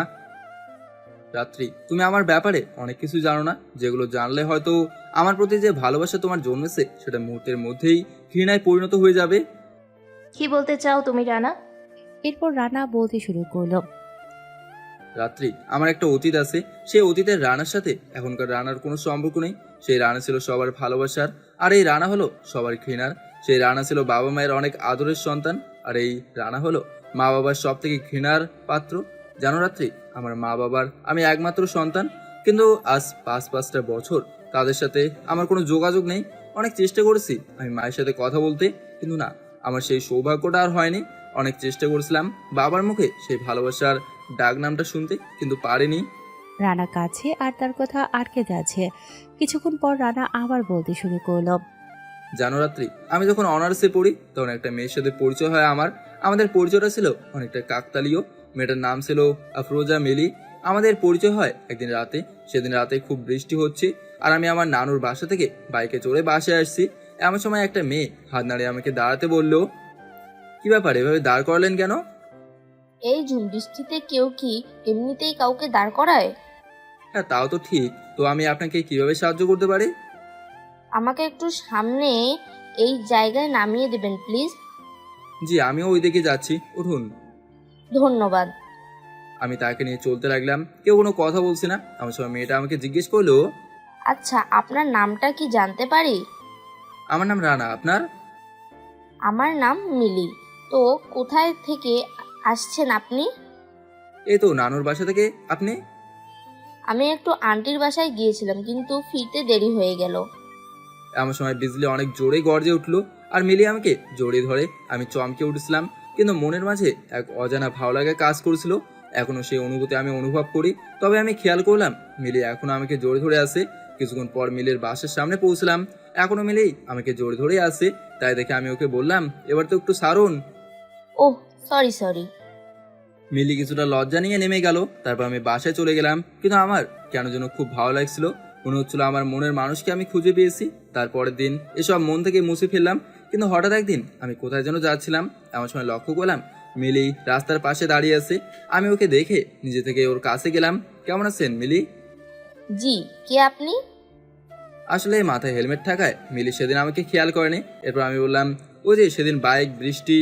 [SPEAKER 1] রাত্রি, তুমি আমার ব্যাপারে অনেক কিছু জানো না, যেগুলো জানলে হয়তো আমার প্রতি যে ভালোবাসা তোমার জন্মেছে সেটা মুহূর্তের মধ্যেই ঘৃণায় পরিণত হয়ে যাবে।
[SPEAKER 5] কি বলতে চাও তুমি রানা?
[SPEAKER 3] এরপর রানা বলতে শুরু করলো।
[SPEAKER 1] রাত্রি, আমার একটা অতীত আছে। সেই অতীতের রানার সাথে এখনকার রানার কোনো সম্পর্ক নেই। সেই রানা ছিল সবার ভালোবাসার, আর এই রানা হলো সবার ঘৃণার। সেই রানা ছিল বাবা মায়ের অনেক আদরের সন্তান, আর এই রানা হলো মা বাবার সব থেকে ঘৃণার পাত্র। জানো রাত্রি, আমার মা বাবার আমি একমাত্র সন্তান, কিন্তু আজ 5-5টা বছর তাদের সাথে আমার কোনো যোগাযোগ নেই। অনেক চেষ্টা করেছি আমি মায়ের সাথে কথা বলতে, কিন্তু না, আমার সেই সৌভাগ্যটা আর হয়নি। অনেক চেষ্টা করেছিলাম বাবার মুখে সেই ভালোবাসার ডাক নামটা শুনতে, কিন্তু পারিনি।
[SPEAKER 3] রানা কাছে আর তার কথা আটকে যাচ্ছে। কিছুক্ষণ পর রানা আবার বলতে শুরু করলো।
[SPEAKER 1] জানো রাত্রি, আমি যখন অনার্সে পড়ি তখন একটা মেয়ের সাথে পরিচয় হয় আমার। আমাদের পরিচয়টা ছিল অনেকটা কাকতালীয়। মেয়েটার নাম ছিল আফরোজা মিলি। আমাদের পরিচয় হয় একদিন রাতে। সেদিন রাতে খুব বৃষ্টি হচ্ছে, আর আমি আমার নানুর বাসা থেকে বাইকে চড়ে বাসায় আসছি। এমন সময় একটা মেয়ে হাত নাড়িয়ে আমাকে দাঁড়াতে বললো। কি ব্যাপার, এভাবে দাঁড় করালেন কেন?
[SPEAKER 6] এই ঝুম বৃষ্টিতে কেউ কি এমনিতেই কাউকে দাঁড় করায়?
[SPEAKER 1] হ্যাঁ, তাও তো ঠিক। তো আমি আপনাকে কিভাবে সাহায্য করতে পারি?
[SPEAKER 6] আমাকে একটু সামনে এই জায়গায় নামিয়ে দেবেন প্লিজ।
[SPEAKER 1] জি, আমিও ওই দিকে যাচ্ছি, উঠুন।
[SPEAKER 6] ধন্যবাদ।
[SPEAKER 1] আমি তাকে নিয়ে চলতে লাগলাম। কেউ কোনো কথা বলছে না। আমার সময় মেয়েটা আমাকে জিজ্ঞেস করলো,
[SPEAKER 6] আচ্ছা, আপনার নামটা কি জানতে পারি?
[SPEAKER 1] আমার নাম রানা, আপনার?
[SPEAKER 6] আমার নাম মিলি। তো কোথায় থেকে আসছেন আপনি?
[SPEAKER 1] এই তো নানুর বাসা থেকে। আপনি?
[SPEAKER 6] আমি একটু আন্টির বাসায় গিয়েছিলাম, কিন্তু ফিরতে দেরি হয়ে গেল।
[SPEAKER 1] এমন সময় বিজলি অনেক জোরে গর্জে উঠলো, আর মিলি আমাকে জড়িয়ে ধরে। আমি চমকে উঠেছিলাম, কিন্তু মনের মাঝে এক অজানা ভালো লাগা কাজ করছিল। এখনো সেই অনুভূতি আমি অনুভব করি। তবে আমি খেয়াল করলাম মিলি এখনো আমাকে জড়িয়ে ধরে আছে। কিছুক্ষণ পর মিলির বাসার সামনে পৌঁছলাম। এখনো মিলি আমাকে জড়িয়ে ধরে আছে। তাই দেখে আমি ওকে বললাম, এবার তো একটু সারুন।
[SPEAKER 6] ওহ, সরি।
[SPEAKER 1] মিলি কিছুটা লজ্জা নিয়ে নেমে গেল। তারপর আমি বাসায় চলে গেলাম, কিন্তু আমার কেন যেন খুব ভালো লাগছিল। মনে হচ্ছিল আমার মনের মানুষকে আমি খুঁজে পেয়েছি। তারপরের দিন এসব মন থেকে মুছে ফেললাম, কিন্তু হঠাৎ একদিন আমি কোথায় যেন যাচ্ছিলাম। এমন সময় লক্ষ্য করলাম মিলি রাস্তার পাশে দাঁড়িয়ে আছে। আমি ওকে দেখে নিজে থেকে ওর কাছে গেলাম। কেমন আছেন মিলি?
[SPEAKER 6] জি, কে আপনি?
[SPEAKER 1] আসলে মাথায় হেলমেট থাকায় মিলি সেদিন আমাকে খেয়াল করেনি। এরপর আমি বললাম, ওই যে সেদিন বাইক, বৃষ্টি।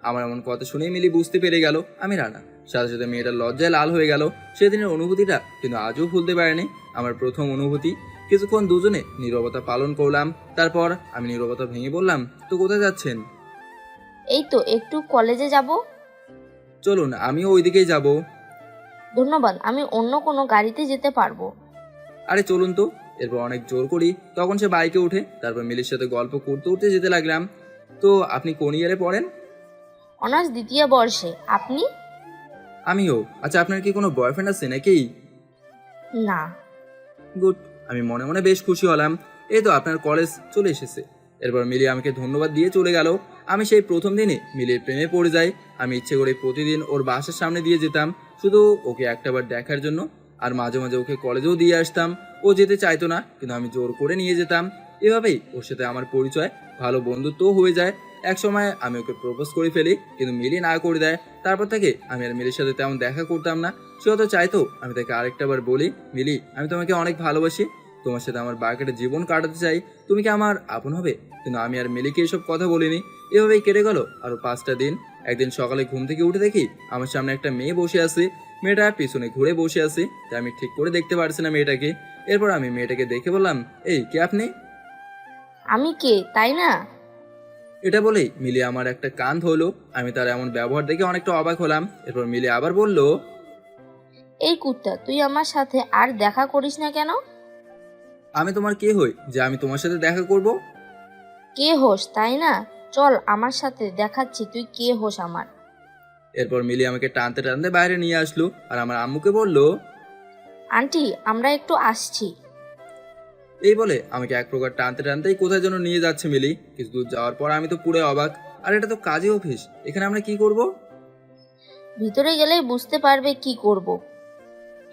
[SPEAKER 1] আমার এমন কথা শুনে মিলি বুঝতে পেরে গেল আমি রানা। সাথে সাথে মেয়েটার লজ্জায় লাল হয়ে গেল। সেদিনের অনুভূতিটা কিন্তু আজও ভুলতে পারেনি, আমার প্রথম অনুভূতি। কিছুক্ষণ দুজনে নীরবতা পালন করলাম। তারপর আমি নীরবতা ভেঙে বললাম, তো কোথায় যাচ্ছেন?
[SPEAKER 6] এই তো একটু কলেজে যাব।
[SPEAKER 1] চলুন, আমিও ওইদিকেই যাব।
[SPEAKER 6] ধন্যবাদ, আমি অন্য কোনো গাড়িতে যেতে পারবো।
[SPEAKER 1] আরে চলুন তো। এরপর অনেক জোর করি, তখন সে বাইকে উঠে। তারপর মিলির সাথে গল্প করতে করতে যেতে লাগলাম। তো আপনি কোন ইয়ারে পড়েন?
[SPEAKER 6] অনার্স 2য় বর্ষে। আপনি?
[SPEAKER 1] আমিও। আচ্ছা, আপনার কি কোনো বয়ফ্রেন্ড আছে নাকি?
[SPEAKER 6] না।
[SPEAKER 1] গুড। আমি মনে মনে বেশ খুশি হলাম। এই তো আপনার কলেজ চলে এসেছে। এরপর মিলি আমাকে ধন্যবাদ দিয়ে চলে গেল। আমি সেই প্রথম দিনই মিলির প্রেমে পড়ে যাই। আমি ইচ্ছে করে প্রতিদিন ওর বাসার সামনে দিয়ে যেতাম শুধু ওকে একটাবার দেখার জন্য। আর মাঝে মাঝে ওকে কলেজেও দিয়ে আসতাম। ও যেতে চাইতো না, কিন্তু আমি জোর করে নিয়ে যেতাম। এভাবেই ওর সাথে আমার পরিচয়, ভালো বন্ধুত্বও হয়ে যায়। এক সময় আমি ওকে প্রপোজ করে ফেলি, কিন্তু মিলি না করে দেয়। তারপর থেকে আমি আর মিলির সাথে তেমন দেখা করতাম না। সে হয়তো চাইতো আমি তাকে আরেকটা বার বলি, মিলি আমি তোমাকে অনেক ভালোবাসি, তোমার সাথে আমার বাকিটা জীবন কাটাতে চাই, তুমি কি আমার আপন হবে? কিন্তু আমি আর মিলিকে এসব কথা বলিনি। এভাবেই কেটে গেল আরো 5টা দিন। একদিন সকালে ঘুম থেকে উঠে দেখি আমার সামনে একটা মেয়ে বসে আছে। মেয়েটা পিছনে ঘুরে বসে আছে, তাই আমি ঠিক করে দেখতে পারছি না মেয়েটাকে। এরপর আমি মেয়েটাকে দেখে বললাম, এই কে আপনি?
[SPEAKER 6] আমি কে তাই না?
[SPEAKER 1] এটা বলেই মিলি আমার একটা কান ধরলো। আমি তার এমন ব্যবহার দেখে অনেকটা অবাক হলাম। এরপর মিলি আবার বলল,
[SPEAKER 6] এই কুত্তা, তুই আমার সাথে আর দেখা করিস না কেন?
[SPEAKER 1] আমি তোমার কে হই যে আমি তোমার সাথে দেখা করব?
[SPEAKER 6] কে হোস তাই না? চল আমার সাথে, দেখাচ্ছি তুই কে হোস আমার।
[SPEAKER 1] এরপর মিলি আমাকে টানতে টানতে বাইরে নিয়ে আসলো আর আমার আম্মুকে বলল,
[SPEAKER 6] আন্টি আমরা একটু আসছি।
[SPEAKER 1] এই বলে আমাকে এক প্রকার টানতে টানতেই কোথায় যেন নিয়ে যাচ্ছে মিলি। কিছু দূর যাওয়ার পর আমি তো পুরো অবাক। আর এটা তো কাজী অফিস, এখানে আমরা কি করব?
[SPEAKER 6] ভিতরে গেলেই বুঝতে পারবে কি করব।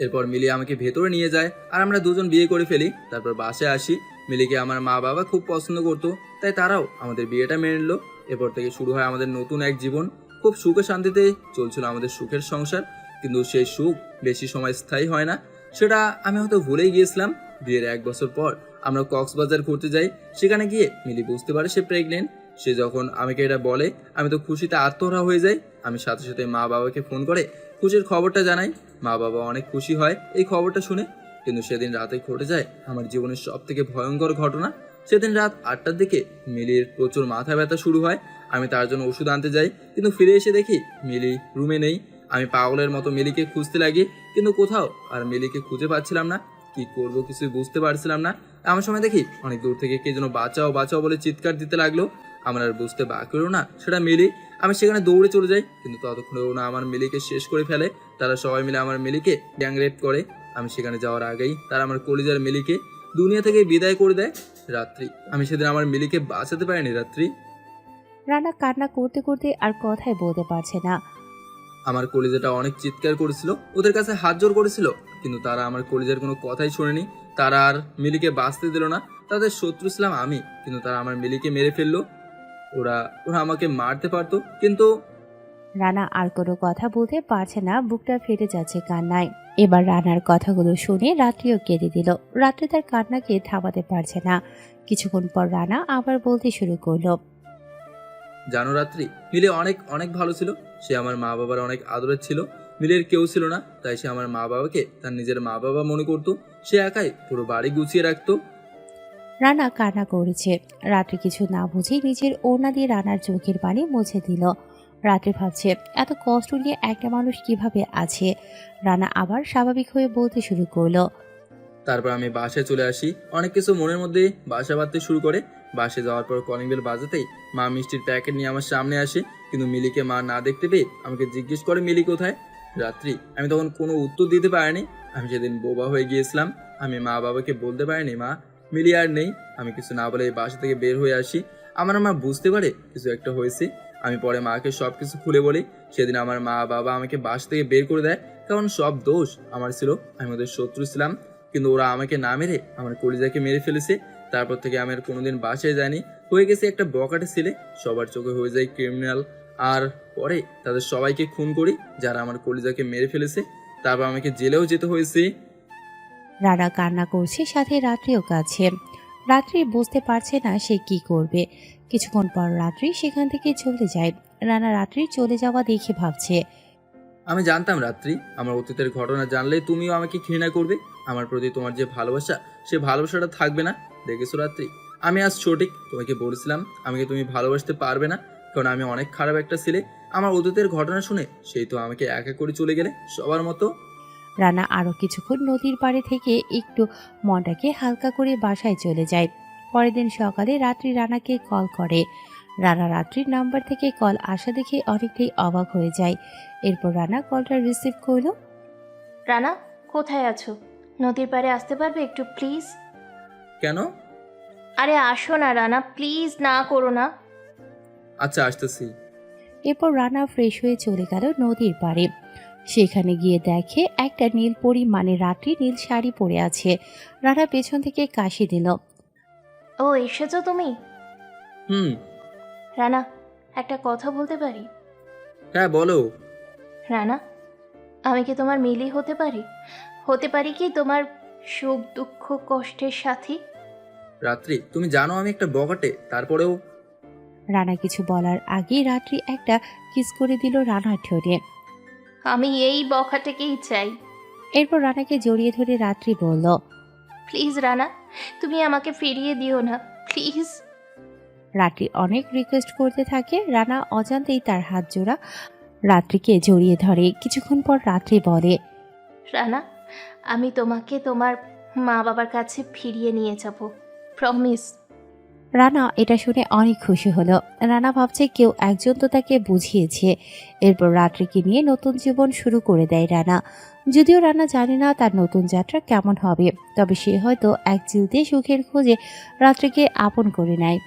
[SPEAKER 1] এরপর মিলি আমাকে ভেতরে নিয়ে যায় আর আমরা দুজন বিয়ে করে ফেলি। তারপর বাসায় আসি। মিলিকে আমার মা বাবা খুব পছন্দ করতো, তাই তারাও আমাদের বিয়েটা মেনে নিল। এরপর থেকে শুরু হয় আমাদের নতুন এক জীবন। খুব সুখে শান্তিতে চলছিল আমাদের সুখের সংসার। কিন্তু সেই সুখ বেশি সময় স্থায়ী হয় না, সেটা আমি হয়তো ভুলেই গিয়েছিলাম। বিয়ের 1 বছর পর আমরা কক্সবাজার ঘুরতে যাই। সেখানে গিয়ে মিলি বুঝতে পারে সে প্রেগনেন্ট। সে যখন আমাকে এটা বলে, আমি তো খুশিতে আত্মহারা হয়ে যাই। আমি সাথে সাথে মা বাবাকে ফোন করে খুশির খবরটা জানাই। মা বাবা অনেক খুশি হয় এই খবরটা শুনে। কিন্তু সেদিন রাতে ঘটে যায় আমার জীবনের সব থেকে ভয়ঙ্কর ঘটনা। সেদিন রাত 8টার দিকে মিলির প্রচুর মাথা ব্যথা শুরু হয়। আমি তার জন্য ওষুধ আনতে যাই, কিন্তু ফিরে এসে দেখি মিলি রুমে নেই। আমি পাগলের মতো মিলিকে খুঁজতে লাগি, কিন্তু কোথাও আর মিলিকে খুঁজে পাচ্ছিলাম না। কি করব কিছুই বুঝতে পারছিলাম না। এমন সময় দেখি অনেক দূর থেকে কে যেন বাঁচাও বাঁচাও বলে চিৎকার দিতে লাগলো। আমার আর বুঝতে বাকি হলো না সেটা মিলি। আমি সেখানে দৌড়ে চলে যাই, কিন্তু ততক্ষণে ওরা আমার মিলিকে শেষ করে ফেলে। তারা সবাই মিলে আমার মিলিকে গ্যাং রেপ করে। আমি সেখানে যাওয়ার আগেই তারা আমার কলিজার মিলিকে দুনিয়া থেকে বিদায় করে দেয়। রাত্রি, আমি সেদিন আমার মিলিকে বাঁচাতে পারিনি। রাত্রি,
[SPEAKER 3] রানা কান্না করতে করতে আর কথাই বলতে পারছে না।
[SPEAKER 1] আমার কলিজাটা অনেক চিৎকার করেছিল, ওদের কাছে হাত জোর করেছিল, কিন্তু তারা আমার কলিজার কোনো কথাই শোনেনি। তারা আর মিলিকে বাঁচতে দিল না। তাদের শত্রু ছিলাম আমি, কিন্তু তারা আমার মিলিকে মেরে ফেললো। ওরা ওরা আমাকে মারতে পারতো, কিন্তু
[SPEAKER 3] রানা আর কোনো কথা বলতে পারছে না, বুকটা ফেটে যাচ্ছে কান্নায়। এবার রানার কথাগুলো শুনে রাত্রিও কেঁদে দিল। রাত্রি তার কান্নাকে থামাতে পারছে না। কিছুক্ষণ পর রানা আবার বলতে শুরু করলো,
[SPEAKER 1] জানো রাত্রি, মিলি অনেক অনেক ভালো ছিল। সে আমার মা বাবার অনেক আদরের ছিল। মিলের কেউ ছিল না, তাই সে আমার মা বাবাকে তার নিজের মা বাবা মনে করতো। সে একাই পুরো বাড়ি গুছিয়ে রাখতো।
[SPEAKER 3] রানা কান্না করেছে। রাত্রি কিছু না বুঝে নিজের ওড়না দিয়ে রানার চোখের পানি মুছে দিল। রাত্রি ভাবছে এত কষ্ট নিয়ে একটা মানুষ কিভাবে আছে। রানা আবার স্বাভাবিক হয়ে বলতে শুরু করলো,
[SPEAKER 1] তারপর আমি বাসায় চলে আসি। অনেক কিছু মনের মধ্যে বাসা বাঁধতে শুরু করে। বাসে যাওয়ার পর কলিং বেল বাজাতেই মা মিষ্টির প্যাকেট নিয়ে আমার সামনে আসে, কিন্তু মিলিকে মা না দেখতে পেয়ে আমাকে জিজ্ঞেস করে মিলি কোথায়। রাত্রি, আমি তখন কোনো উত্তর দিতে পারিনি। আমি সেদিন বোবা হয়ে গিয়েছিলাম। আমি মা বাবাকে বলতে পারিনি মা মিলি আর নেই। আমি কিছু না বলে বাসা থেকে বের হয়ে আসি। আমার মা বুঝতে পারে কিছু একটা হয়েছে। আমি পরে মাকে সব কিছু খুলে বলি। সেদিন আমার মা বাবা আমাকে বাসা থেকে বের করে দেয়, কারণ সব দোষ আমার ছিল। আমি ওদের শত্রু ছিলাম, কিন্তু ওরা আমাকে না মেরে আমার কলিজাকে মেরে ফেলেছে। তারপর থেকে আমি আর কোনোদিন বাসায় যাইনি। হয়ে গেছে একটা বকাটে ছেলে, সবার চোখে হয়ে যায় ক্রিমিনাল। আর পরে তাদের সবাইকে খুন করি যারা আমার কলিজাকে মেরে ফেলেছে। তারপর আমাকে জেলেও যেতে হয়েছে।
[SPEAKER 3] রানা কান্না করছে, সাথে রাত্রিও কাছে। রাত্রি বুঝতে পারছে না সে কি করবে। কিছুক্ষণ পর রাত্রি সেখান থেকে চলে যায়। রানা রাত্রি চলে যাওয়া দেখে ভাবছে,
[SPEAKER 1] আমি জানতাম রাত্রি, আমার অতীতের ঘটনা জানলে তুমিও আমাকে ঘৃণা করবে। আমার প্রতি তোমার যে ভালোবাসা, সে ভালোবাসাটা থাকবে না। দেখেছো রাত্রি, আমি আজ সঠিক তোমাকে বলেছিলাম আমাকে তুমি ভালোবাসতে পারবে না, কারণ আমি অনেক খারাপ একটা ছেলে। আমার অতীতের ঘটনা শুনে সেই তো আমাকে একা করে চলে গেলে সবার মতো।
[SPEAKER 3] রানা আরো কিছুক্ষণ নদীর পাড়ে থেকে একটু মনটাকে হালকা করে বাসায় চলে যায়। পরের দিন সকালে রাত্রি রানাকে কল করে। রানা রাত্রির নাম্বার থেকে কল আসা দেখে অনেকটাই অবাক হয়ে যায়। এরপর রানা কলটা রিসিভ করলো।
[SPEAKER 5] রানা, কোথায় আছো? নদীর পাড়ে আসতে পারবে একটু প্লিজ?
[SPEAKER 1] কেন?
[SPEAKER 5] আরে আসো না রানা, প্লিজ, না করো না।
[SPEAKER 1] আচ্ছা, আসতেছি।
[SPEAKER 3] এরপর রানা ফ্রেশ হয়ে চলে গেল নদীর পাড়ে। সেখানে গিয়ে দেখে একটা নীল পরি মানে রাত্রি নীল শাড়ি পরে আছে। রানা পেছন থেকে কাশি দিল।
[SPEAKER 5] ও এসেছো তুমি?
[SPEAKER 1] হুম।
[SPEAKER 5] রানা, একটা কথা বলতে পারি?
[SPEAKER 1] হ্যাঁ, বলো।
[SPEAKER 5] রানা, আমি কি তোমার মিলি হতে পারি? হতে পারি কি তোমার সুখ দুঃখ কষ্টের সাথী?
[SPEAKER 1] রাত্রি, তুমি জানো আমি একটা বগাটে, তারপরেও।
[SPEAKER 3] রানা কিছু বলার আগেই রাত্রি একটা কিস করে দিল রানার ঠোঁটে।
[SPEAKER 5] আমি এই বখাটেকেই চাই।
[SPEAKER 3] এরপর রানাকে জড়িয়ে ধরে রাত্রি বলল,
[SPEAKER 5] প্লিজ রানা, তুমি আমাকে ফিরিয়ে দিও না, প্লিজ।
[SPEAKER 3] রাত্রি অনেক রিকোয়েস্ট করতে থাকে। রানা অজান্তেই তার হাত জোড়া রাত্রিকে জড়িয়ে ধরে। কিছুক্ষণ পর রাত্রি বলে,
[SPEAKER 5] রানা, আমি তোমাকে তোমার মা বাবার কাছে ফিরিয়ে নিয়ে যাব, প্রমিস।
[SPEAKER 3] রানা এটা শুনে অনেক খুশি হলো। রানা ভাবছে কেউ একজন তো তাকে বুঝিয়েছে। এরপর রাত্রিকে নিয়ে নতুন জীবন শুরু করে দেয় রানা। যদিও রানা জানে না তার নতুন যাত্রা কেমন হবে, তবে সে হয়তো এক চিলতে সুখের খোঁজে রাত্রিকে আপন করে নেয়।